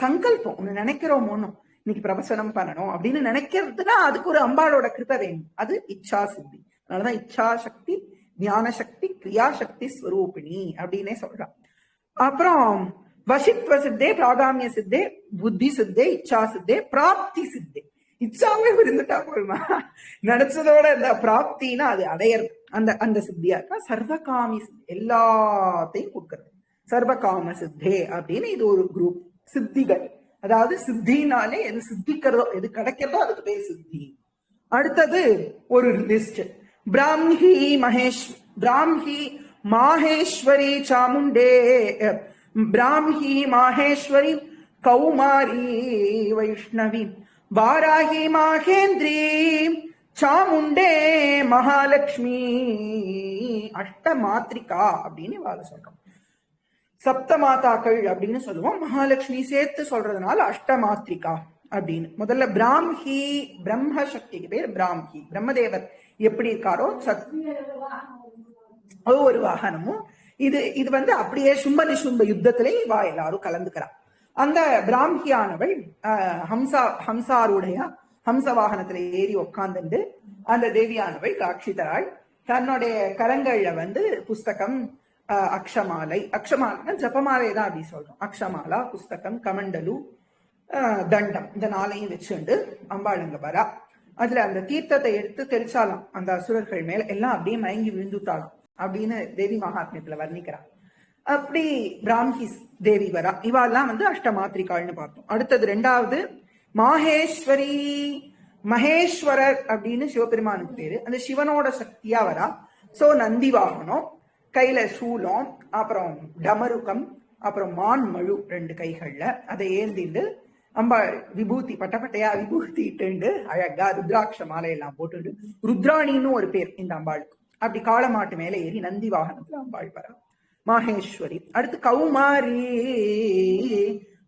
சங்கல்பம், ஒண்ணு நினைக்கிறோமோன்னு இன்னைக்கு பிரவசனம் பண்ணணும் அப்படின்னு நினைக்கிறதுனா அதுக்கு ஒரு அம்பாளோட கிருபை வேணும், அது இச்சா சித்தி. அதனாலதான் இச்சா சக்தி ஞான சக்தி கிரியா சக்தி ஸ்வரூபிணி அப்படின்னே சொல்றான். அப்புறம் வசித்வ சித்தே பிராகாமிய சித்தே புத்தி சித்தே இச்சா சித்தே பிராப்தி சித்தே. இச்சாவே இருந்துட்டா போதுமா, நினைச்சதோட இந்த பிராப்தினா அது அடையறது, அந்த அந்த சித்தியா இருக்கா. சர்வகாமி எல்லாத்தையும் கொடுக்கறது சர்வகாம சித்தே அப்படின்னு இது ஒரு குரூப் சித்திகள். அதாவது சித்தினாலே எது சித்திக்கிறதோ எது கிடைக்கிறதோ அதுக்கு பேர் சித்தி. அடுத்தது ஒரு லிஸ்ட், பிராமி மாஹேஸ்வரி சாமுண்டே, பிராமி மாஹேஸ்வரி கௌமாரி வைஷ்ணவி வாராகி மாகேந்திரி சாமுண்டே மகாலட்சுமி அஷ்டமாத்ரிகா அப்படின்னு வாழ சொல்றோம். சப்தமாதாக்கள் அப்படின்னு சொல்லுவோம், மகாலட்சுமி சேர்த்து சொல்றதுனால அஷ்டமாத்ரிகா அப்படின்னு. முதல்ல பிராமி பிரம்ம சக்திக்கு பேர் பிராமி. பிரம்மதேவர் எப்படி இருக்காரோ ஒரு வாகனமும் இது இது அப்படியே சும்ப நிசும்ப யுத்தத்திலே வா எல்லாரும் கலந்துக்கிறார். அந்த பிராமியானவள் ஹம்சாருடைய ஹம்ச வாகனத்துல ஏறி உட்கார்ந்துட்டு அந்த தேவியானவள் காட்சி தராள். தன்னுடைய கரங்கள்ல புஸ்தகம், அக்ஷமாலை, அக்ஷமாலைன்னா ஜபமாலை தான் அப்படி சொல்றோம், அக்ஷமாலா, புஸ்தகம், கமண்டலு, தண்டம், இந்த நாளையும் வச்சுண்டு அம்பாளுங்க வரா. அதுல அந்த தீர்த்தத்தை எடுத்து தெளிச்சாலாம் அந்த அசுரர்கள் மேல, எல்லாம் அப்படியே மயங்கி விழுந்துட்டாலாம் அப்படின்னு தேவி மகாத்மியத்துல வர்ணிக்கிறான். அப்படி பிராமி தேவி வரா. இவாள்லாம் அஷ்டமாத்ரிகாள்னு பார்த்தோம். அடுத்தது ரெண்டாவது மாஹேஸ்வரி, மகேஸ்வரர் அப்படின்னு சிவபெருமானுக்கு பேரு. அந்த சிவனோட சக்தியா வரா. சோ நந்தி வாகனம், கையில சூலம், அப்புறம் டமருக்கம், அப்புறம் மான் மழு ரெண்டு கைகள்ல அதை ஏந்திண்டு அம்பாள் விபூதி பட்டப்பட்டையா விபூதி இட்டு அழகா ருத்ராட்ச மாலையெல்லாம் போட்டுட்டு, ருத்ராணின்னு ஒரு பேர் இந்த அம்பாளுக்கு. அப்படி காளமாட்டு மேல ஏறி நந்தி வாகனத்துல அம்பாள் வரா மாஹேஸ்வரி. அடுத்து கௌமாரி,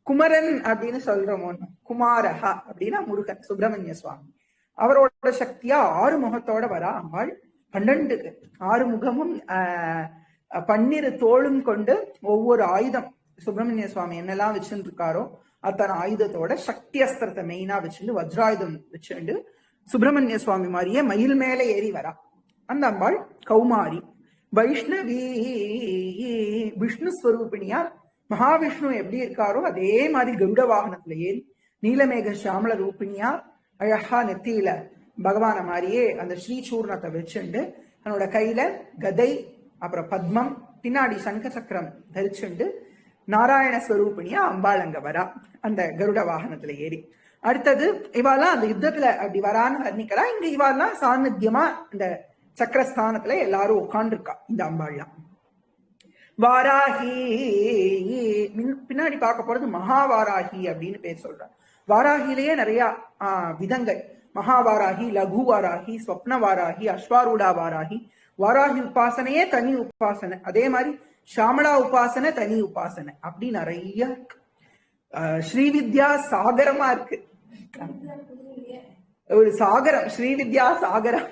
குமரன் அப்படின்னு சொல்றோமோ, குமாரஹா அப்படின்னா முருகன் சுப்பிரமணிய சுவாமி, அவரோட சக்தியா 6 முகத்தோட வரா அம்பாள். 12 6 முகமும் 12 தோளும் கொண்டு ஒவ்வொரு ஆயுதம் சுப்பிரமணிய சுவாமி என்னெல்லாம் வச்சுட்டு இருக்காரோ அத்தனை ஆயுதத்தோட சக்தி அஸ்திரத்தை மெயினா வச்சுட்டு வஜ்ராயுதம் வச்சுண்டு சுப்பிரமணிய சுவாமி மாதிரியே மயில் மேல ஏறி வரா அந்த அம்பாள் கௌமாரி. வைஷ்ணவி விஷ்ணு ஸ்வரூபிணியா, மகாவிஷ்ணு எப்படி இருக்காரோ அதே மாதிரி கருட வாகனத்துல ஏறி நீலமேக சாமல ரூபிணியா அழகா நெத்தியில பகவான மாதிரியே அந்த ஸ்ரீசூர்ணத்தை வச்சுண்டு தன்னோட கையில கதை, அப்புறம் பத்மம், பின்னாடி சங்க சக்கரம் தரிச்சுண்டு நாராயண ஸ்வரூபிணியா அம்பாள் அங்க வரா அந்த கருட வாகனத்துல ஏறி. அடுத்தது இவாலாம் அந்த யுத்தத்துல அப்படி வரான்னு வர்ணிக்கிறா. இங்க இவாலாம் சாநித்தியமா இந்த சக்கரஸ்தானத்துல எல்லாரும் உட்கார்ந்துருக்கா இந்த அம்பாள்லாம். வாராகி பின்னாடி பார்க்க போறது மகாவாராகி அப்படின்னு பேர் சொல்றான். வாராகிலேயே நிறைய விதங்கள், மகாவாராகி, லகு வாராகி, ஸ்வப்ன வாராகி, அஸ்வாரூடா வாராகி. வாராகி உபாசனையே தனி உபாசனை, அதே மாதிரி ஷாமளா உபாசனை தனி உபாசனை, அப்படி நிறைய இருக்கு. ஸ்ரீவித்யா சாகரமா இருக்கு, ஒரு சாகரம், ஸ்ரீவித்யா சாகரம்,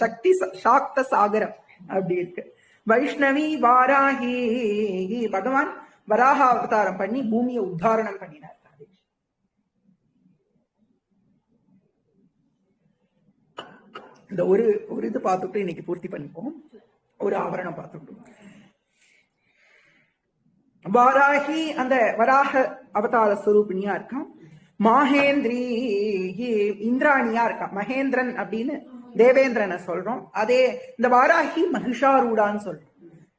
சக்தி சாக்த சாகரம் அப்படி இருக்கு. வைஷ்ணவி வாராகி, பகவான் வராக அவதாரம் பண்ணி பூமியை உத்தாரணம் பண்ணினார். இந்த ஒரு இது பார்த்துட்டு இன்னைக்கு பூர்த்தி பண்ணிப்போம். ஒரு ஆவரணம் பார்த்துட்டோம். வாராகி அந்த வராக அவதார ஸ்வரூபிணியா இருக்கான். மாஹேந்திரி இந்திராணியா இருக்கா. மகேந்திரன் அப்படின்னு தேவேந்திரனை சொல்றோம். அதே இந்த வாராகி மகிஷாரூடான்னு சொல்றோம்.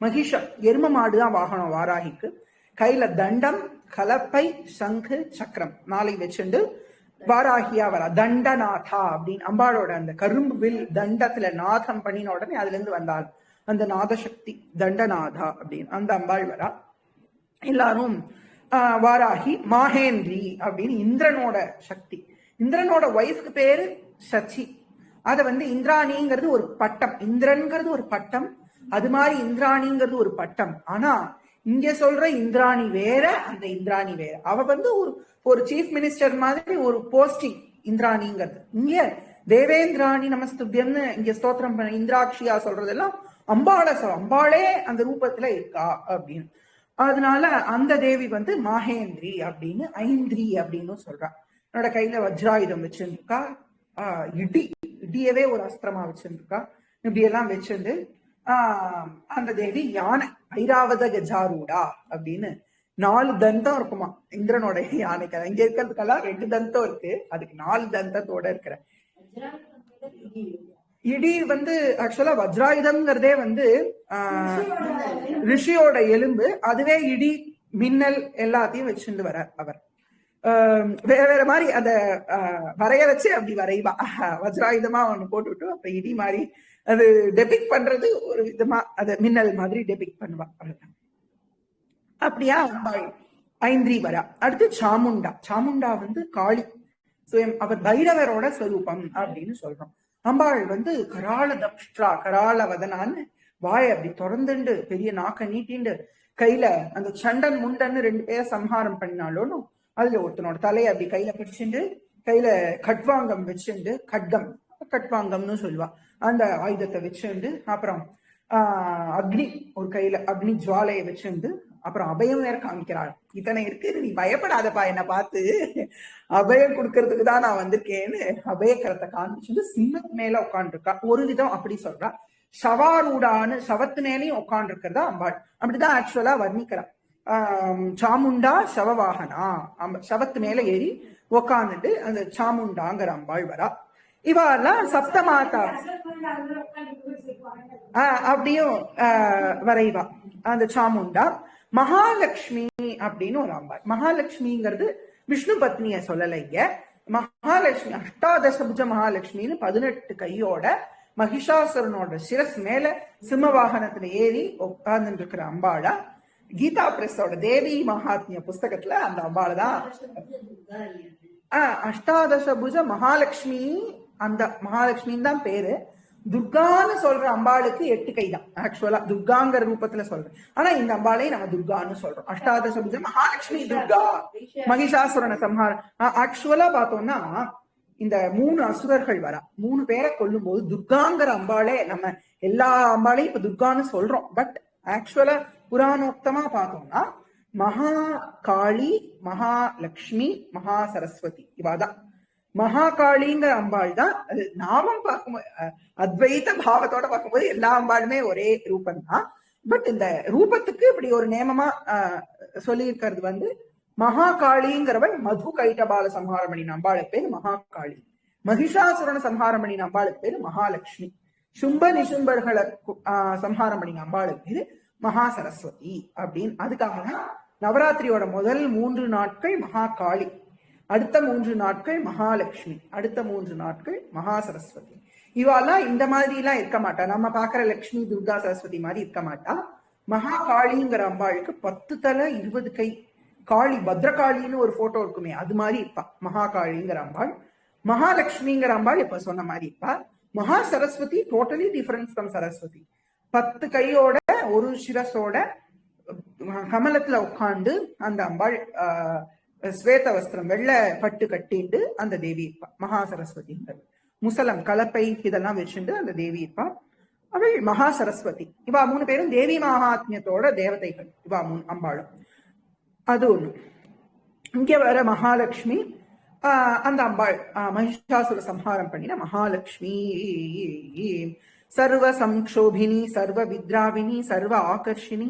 மகிஷம் எரும மாடுதான் வாகனம் வாராகிக்கு. கையில தண்டம், கலப்பை, சங்கு, சக்கரம் 4 வச்சுண்டு வாராகியா வரா. தண்டநாதா அப்படின்னு அம்பாளோட அந்த கரும்பு வில் தண்டத்துல நாதம் பண்ணின உடனே அதுல இருந்து வந்தாள் அந்த நாதசக்தி தண்டநாதா அப்படின்னு அந்த அம்பாள் வரா. எல்லாரும் வாராகி மாஹேந்திரி அப்படின்னு இந்திரனோட சக்தி. இந்திரனோட ஒய்ஃப்க்கு பேரு சச்சி. அத இந்திராணிங்கிறது ஒரு பட்டம், இந்திரன்கிறது ஒரு பட்டம், அது மாதிரி இந்திராணிங்கிறது ஒரு பட்டம். ஆனா இங்க சொல்ற இந்திராணி வேற, அந்த இந்திராணி வேற. அவ ஒரு சீஃப் மினிஸ்டர் மாதிரி ஒரு போஸ்டிங் இந்திராணிங்கிறது. இங்க தேவேந்திராணி நமஸ்துபியம்னு இங்க ஸ்தோத்திரம் பண்ண இந்திராட்சியா சொல்றதெல்லாம் அம்பாளே அந்த ரூபத்துல இருக்கா அப்படின்னு. அதனால அந்த தேவி மாஹேந்திரி அப்படின்னு ஐந்திரி அப்படின்னு சொல்றா. என்னோட கையில வஜ்ராயுதம் வச்சிருக்கா, இடியவே ஒரு அஸ்திரமா வச்சிருக்கா. இப்படி எல்லாம் வச்சிருந்து அந்த தேவி யானை ஐராவத கஜாரூடா அப்படின்னு 4 தந்தம் இருக்குமா இந்திரனோட யானைக்கு. இங்க இருக்கிறதுக்கெல்லாம் 2 தந்தம் இருக்கு, அதுக்கு 4 தந்தத்தோட இருக்கிற இடி ஆக்சுவலா வஜ்ராயுதம்ங்கிறதே ரிஷியோட எலும்பு. அதுவே இடி மின்னல் எல்லாத்தையும் வச்சுட்டு வர அவர் வேற வேற மாதிரி அத வரைய வச்சு அப்படி வரைவா. வஜ்ராயுதமா ஒண்ணு போட்டுவிட்டு அப்ப இடி மாதிரி அது டெபிக் பண்றது ஒரு விதமா அத மின்னல் மாதிரி டெபிக் பண்ணுவா. அவ்வளவுதான். அப்படியா அம்பாள் ஐந்திரி வரா. அடுத்து சாமுண்டா. சாமுண்டா காளி, அவர் பைரவரோட ஸ்வரூபம் அப்படின்னு சொல்றோம். அம்பாள் கராள தப்ஷ்டா கராள வதனான்னு வாய அப்படி திறந்துண்டு பெரிய நாக்க நீட்டிண்டு கையில அந்த சண்டன் முண்டன்னு 2 பேர் சம்ஹாரம் பண்ணாலும் அதுல ஒருத்தனோட தலையை அப்படி கையில பிடிச்சுண்டு கையில கட்வாங்கம் வச்சுண்டு, கட்வாங்கம்னு சொல்லுவா, அந்த ஆயுதத்தை வச்சுண்டு, அப்புறம் அக்னி ஒரு கையில அக்னி ஜுவாலையை வச்சுண்டு, அப்புறம் அபயம் வேற காமிக்கிறாள். இத்தனை இருக்கு, நீ பயப்படாதப்பா, என்ன பார்த்து அபயம் கொடுக்கறதுக்கு தான் நான் வந்திருக்கேன்னு அபயக்கரத்தை காமிச்சுட்டு சிம்மத்து மேல உட்காந்துருக்கா. ஒரு விதம் அப்படி சொல்றா. சவாரூடான்னு சவத்து மேலேயும் உட்காந்து இருக்கிறதா அம்பாள். அப்படிதான் ஆக்சுவலா வர்ணிக்கிறா. சாமுண்டா சவவாகனா, சவத்து மேல ஏறி உக்காந்துட்டு அந்த சாமுண்டாங்கிற அம்பாள் வரா. இவாலாம் சப்தமாதா அப்படியும் வரைவா அந்த சாமுண்டா. மகாலட்சுமி அப்படின்னு ஒரு அம்பாள். மகாலட்சுமிங்கிறது விஷ்ணு பத்னிய சொல்லலைங்க. மகாலட்சுமி அஷ்டாதசபுஜ மகாலட்சுமின்னு 18 கையோட மகிஷாசுரனோட சிரஸ் மேல சிம்ம வாகனத்துல ஏறி உட்கார்ந்து இருக்கிற அம்பாளா. கீதா பிரஸோட தேவி மகாத்மிய புஸ்தகத்துல அந்த அம்பாள் தான் அஷ்டாதசபுஜ மகாலட்சுமி. அந்த மகாலட்சுமின்னு தான் பேரு. துர்கான்னு சொல்ற அம்பாளுக்கு 8 கை தான் ஆக்சுவலா, துர்காங்கிற ரூபத்துல சொல்றேன். ஆனா இந்த அம்பாளையும் நம்ம துர்கான்னு சொல்றோம். அஷ்டாதசபுஜ மகாலட்சுமி துர்கா, மகிஷாசுரன சம்ஹாரம். ஆக்சுவலா பார்த்தோம்னா இந்த 3 அசுரர்கள் வரா, 3 பேரை கொல்லும் போது துர்காங்கிற அம்பாளே, நம்ம எல்லா அம்பாளையும் இப்ப துர்கான்னு சொல்றோம். பட் ஆக்சுவலா புராணோக்தமா பார்த்தோம்னா மகா காளி, மகாலட்சுமி, மகா சரஸ்வதி, இவாதான். மகாகாளிங்கிற அம்பாள் தான். அது நாமம் பார்க்கும்போது அத்வைத பாவத்தோட பார்க்கும்போது எல்லா அம்பாளுமே ஒரே ரூபம் தான். பட் இந்த ரூபத்துக்கு இப்படி ஒரு நேமமா சொல்லி இருக்கிறது மகாகாளிங்கிறவன் மது கைட்டபால சம்ஹாரம் பண்ணின அம்பாளுக்கு பேரு மகாகாளி. மகிஷாசுரன சம்ஹாரம் பண்ணின அம்பாளுக்கு பேரு மகாலட்சுமி. சும்ப நிசும்பர்களை சம்ஹாரம் பண்ணின அம்பாளுக்கு பேரு மகா சரஸ்வதி அப்படின்னு. அதுக்காக நவராத்திரியோட முதல் 3 நாட்கள் மகாகாளி, அடுத்த 3 நாட்கள் மகாலட்சுமி, அடுத்த 3 நாட்கள் மகா சரஸ்வதி. இவாலாம் இந்த மாதிரி எல்லாம் இருக்க மாட்டா. நம்ம பாக்குற லட்சுமி துர்கா சரஸ்வதி மாதிரி இருக்க மாட்டா. மகாகாளிங்கிற அம்பாளுக்கு 10 தலை 20 கை. காளி பத்ரகாளின்னு ஒரு போட்டோ இருக்குமே, அது மாதிரி இருப்பா மகாகாளிங்கிற அம்பாள். மகாலட்சுமிங்கிற அம்பாள் இப்ப சொன்ன மாதிரி இருப்பா. Maha Saraswati totally difference from Saraswati. 10 கையோட ஒரு சிரசோட கமலத்துல உட்காந்து அந்த அம்பாள் ஸ்வேத வஸ்திரம் வெள்ளை பட்டு கட்டிட்டு அந்த தேவி இருப்பா மகா சரஸ்வதி. முசலம் கலப்பை இதெல்லாம் வச்சுட்டு அந்த தேவி இருப்பா, அவள் மகா சரஸ்வதி. இவா 3 பேரும் தேவி மகாத்மியத்தோட தேவதைகள். இவா 3 அம்பாளும். அது ஒண்ணு. இங்க வர மகாலட்சுமி அந்த அம்பாள் மகிஷாசுர சம்ஹாரம் பண்ணின மகாலட்சுமி. சர்வ சம்ஷோபினி, சர்வ வித்ராவினி, சர்வ ஆகர்ஷினி,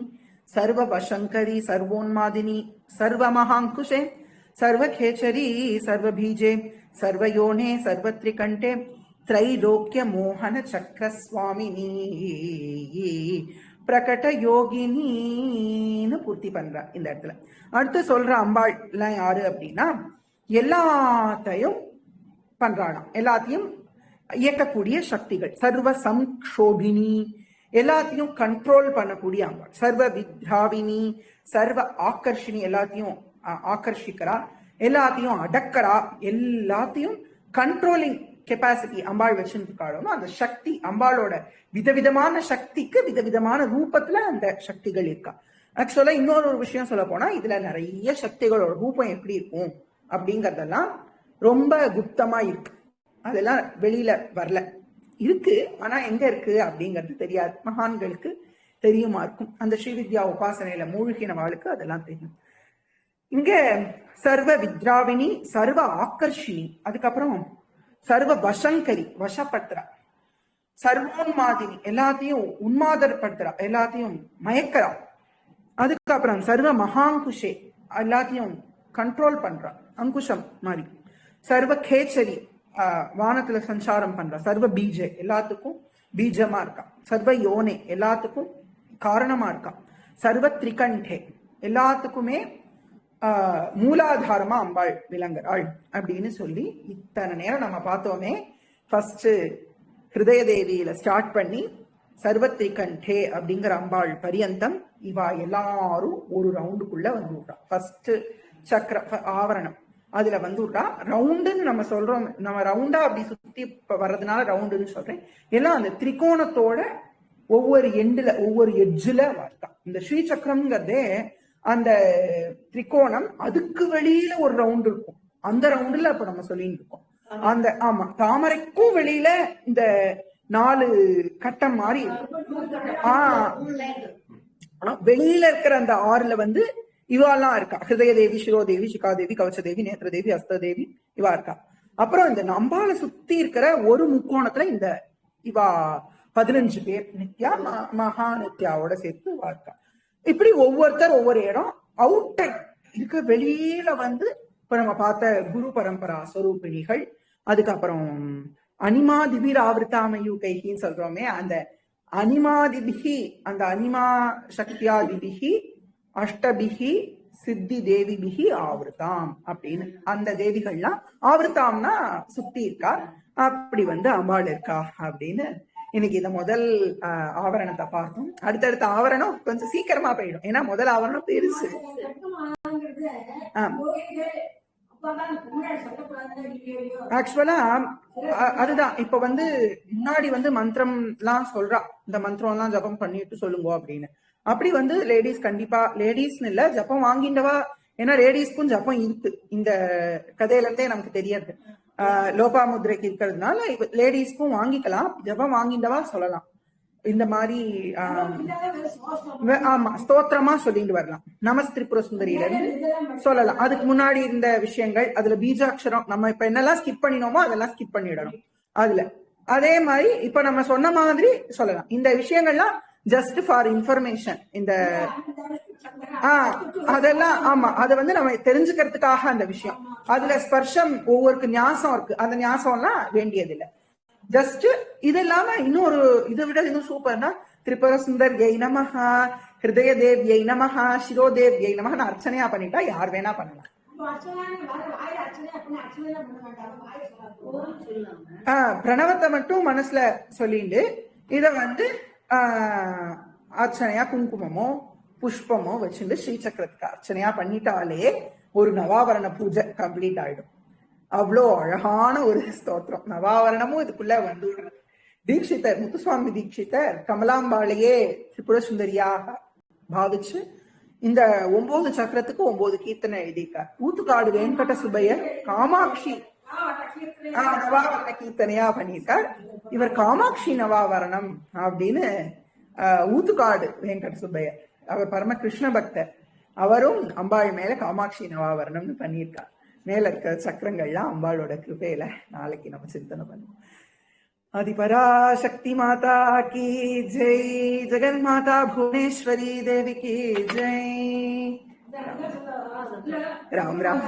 சர்வ வசங்கரி, சர்வோன்மாதினி, சர்வ மகாங்குஷே, சர்வ கேச்சரி, சர்வ பீஜே, சர்வ யோனே, சர்வத்ரிகண்டே, திரைலோக்கிய மோகன சக்கர சுவாமினி, பிரகட யோகினின்னு பூர்த்தி பண்றா இந்த இடத்துல. அடுத்து சொல்ற அம்பாள் எல்லாம் யாரு அப்படின்னா, எல்லாத்தையும் பண்றாளாம், எல்லாத்தையும் இயக்கக்கூடிய சக்திகள். சர்வ சம்ஷோபினி, எல்லாத்தையும் கண்ட்ரோல் பண்ணக்கூடிய அம்பாள். சர்வ வித்யாவினி, சர்வ ஆக்கர்ஷினி, எல்லாத்தையும் ஆக்கர்ஷிக்கிறா, எல்லாத்தையும் அடக்கறா, எல்லாத்தையும் கண்ட்ரோலிங் கெப்பாசிட்டி அம்பாள் வச்சிருக்காளோ அந்த சக்தி அம்பாளோட விதவிதமான சக்திக்கு விதவிதமான ரூபத்துல அந்த சக்திகள் இருக்கா. ஆக்சுவலா இன்னொரு ஒரு விஷயம் சொல்ல போனா இதுல நிறைய சக்திகளோட ரூபம் எப்படி இருக்கும் அப்படிங்கறதெல்லாம் ரொம்ப குப்தமா இருக்கு. அதெல்லாம் வெளியில வரல, இருக்கு, ஆனா எங்க இருக்கு அப்படிங்கிறது தெரியாது. மகான்களுக்கு தெரியுமா இருக்கும். அந்த ஸ்ரீவித்யா உபாசனையில மூழ்கினவாளுக்கு அதெல்லாம் தெரியும். இங்க சர்வ வித்ராவினி, சர்வ ஆக்கர்ஷினி, அதுக்கப்புறம் சர்வ வசங்கரி, வசப்படுத்துறா, சர்வோன்மாதினி, எல்லாத்தையும் உன்மாதப்படுத்துறா, எல்லாத்தையும் மயக்கிறா. அதுக்கப்புறம் சர்வ மகாங்குஷே, எல்லாத்தையும் கண்ட்ரோல் பண்றா, அங்குஷம் மாதிரி. சர்வ கேச்சரி, வானத்துல சஞ்சாரம் பண்றா. சர்வ பீஜ, எல்லாத்துக்கும் பீஜமா இருக்கா. சர்வ யோனே, எல்லாத்துக்கும் காரணமா இருக்கா. சர்வ திரிகண்டே, எல்லாத்துக்குமே மூலாதாரமா அம்பாள் விளங்குறாள் அப்படின்னு சொல்லி இத்தனை நேரம் நம்ம பார்த்தோமே. ஃபர்ஸ்ட் ஹிருதய தேவியில ஸ்டார்ட் பண்ணி சர்வத்திரிகண்டே அப்படிங்கிற அம்பாள் பரியந்தம் இவா எல்லாரும் ஒரு ரவுண்டுக்குள்ள வந்து விடுறா. ஃபர்ஸ்ட் சக்கர ஆவரணம் அதுல வந்து விடுறா. ரவுண்டுன்னு நம்ம சொல்றோம், நம்ம ரவுண்டா அப்படி சுத்தி வர்றதுனால ரவுண்டுன்னு சொல்றேன். எல்லாம் அந்த திரிகோணத்தோட ஒவ்வொரு எண்டுல ஒவ்வொரு எட்ஜில் வரலாம். இந்த ஸ்ரீ சக்கரம்ங்கிறதே அந்த திரிகோணம், அதுக்கு வெளியில ஒரு ரவுண்ட் இருக்கும். அந்த ரவுண்டுல இப்ப நம்ம சொல்லிட்டு இருக்கோம். அந்த ஆமா தாமரைக்கும் வெளியில இந்த 4 கட்டம் மாதிரி வெளியில இருக்கிற அந்த 6ல வந்து இவாலாம் இருக்கா. ஹிருதய தேவி, சிரோதேவி, சிகாதேவி, கவச்சதேவி, நேத்திரதேவி, அஸ்ததேவி, இவா இருக்கா. அப்புறம் இந்த நம்பால சுத்தி இருக்கிற ஒரு முக்கோணத்துல இந்த இவா 15 பேர் நித்யா, மகா நித்யாவோட சேர்த்து இவா இருக்கா. இப்படி ஒவ்வொருத்தர் ஒவ்வொரு இடம். அவுட்டர் இருக்க வெளியில வந்து இப்ப நம்ம பார்த்த குரு பரம்பரா ஸ்வரூபிணிகள், அதுக்கப்புறம் அனிமாதிபிர் ஆவர்த்தாமயு கைகின்னு சொல்றோமே, அந்த அனிமாதிபிகி, அந்த அனிமா சக்தியாதிபிகி அஷ்டபிகி சித்தி தேவிபிகி ஆவர்த்தாம் அப்படின்னு அந்த தேவிகள்லாம் ஆவர்த்தாம்னா சுத்தி இருக்கா. அப்படி வந்து அம்பாள் இருக்கா அப்படின்னு இன்னைக்கு இந்த முதல் ஆவரணத்தை பார்த்தோம். அடுத்தடுத்த ஆவரணம் கொஞ்சம் சீக்கிரமா போயிடும், ஏன்னா முதல் ஆவரணம் பெருசு. ஆக்சுவலா அதுதான் இப்ப வந்து முன்னாடி வந்து மந்திரம் எல்லாம் சொல்றா, இந்த மந்திரம் எல்லாம் ஜபம் பண்ணிட்டு சொல்லுங்க அப்படின்னு. அப்படி வந்து லேடிஸ் கண்டிப்பா, லேடிஸ்ன்னு இல்ல, ஜப்பம் வாங்கிண்டவா, ஏன்னா லேடிஸ்க்கும் ஜப்பம் இருக்கு. இந்த கதையில இருந்தே நமக்கு தெரியாது. லோபாமுத்ரைக்கு இருக்கிறதுனால லேடிஸ்க்கும் வாங்கிக்கலாம், ஜபம் வாங்கிண்டவா சொல்லலாம். இந்த மாதிரி ஆமா ஸ்தோத்திரமா சொல்லிட்டு வரலாம். நமஸ்திரிபுர சுந்தரியில இருந்து சொல்லலாம். அதுக்கு முன்னாடி இந்த விஷயங்கள், அதுல பீஜாட்சரம் நம்ம இப்ப என்னெல்லாம் ஸ்கிப் பண்ணினோமோ அதெல்லாம் ஸ்கிப் பண்ணிடணும் அதுல. அதே மாதிரி இப்ப நம்ம சொன்ன மாதிரி சொல்லலாம். இந்த விஷயங்கள்லாம் ஜஸ்ட் ஃபார் இன்ஃபர்மேஷன். இந்த அதெல்லாம் ஆமா, அதை வந்து நம்ம தெரிஞ்சுக்கிறதுக்காக அந்த விஷயம். அதுல ஸ்பர்ஷம் ஒவ்வொருக்கு ஞாசம் இருக்கு, அந்த ஞாசம் எல்லாம் வேண்டியது இல்லை. ஜஸ்ட் இது இல்லாம இன்னொரு இதை விட இன்னும் சூப்பர்னா திரிபுர சுந்தர் யை நமஹா, ஹிருதய தேவ் யை நமஹா, சிரோதேவ் யை நமஹா அர்ச்சனையா பண்ணிட்டா யார் வேணா பண்ணலாம். பிரணவத்தை மட்டும் மனசுல சொல்லிட்டு இத வந்து அர்ச்சனையா குங்குமமோ புஷ்பமோ வச்சுட்டு ஸ்ரீசக்கரத்துக்கு அர்ச்சனையா பண்ணிட்டாலே ஒரு நவாவரண பூஜை கம்ப்ளீட் ஆயிடும். அவ்வளோ அழகான ஒரு ஸ்தோத்திரம். நவாவரணமும் இதுக்குள்ள வந்து தீட்சிதர், முத்துசுவாமி தீட்சிதர் கமலாம்பாளையே திரிபுர சுந்தரியாக பாவிச்சு இந்த 9 சக்கரத்துக்கு 9 கீர்த்தனை எழுதியிருக்கார். ஊத்துக்காடு வெங்கட சுப்பையர் காமாட்சி நவாவரண கீர்த்தனையா பண்ணியிருக்கார். இவர் காமாட்சி நவாவரணம் அப்படின்னு ஊத்துக்காடு வெங்கட சுப்பையர், அவர் பரம கிருஷ்ண பக்தர், அவரும் அம்பாள் மேல காமாட்சி நவாவரணம்னு பண்ணியிருக்கார். மேல இருக்கிற சக்கரங்கள்லாம் அம்பாளோட கிருபையில நாளைக்கு நம்ம சிந்தனை பண்ணுவோம். ஆதிபராசக்தி மாதா கி ஜெய், ஜெகன் மாதா புவனேஸ்வரி தேவி கி ஜெய். ராம் ராம்.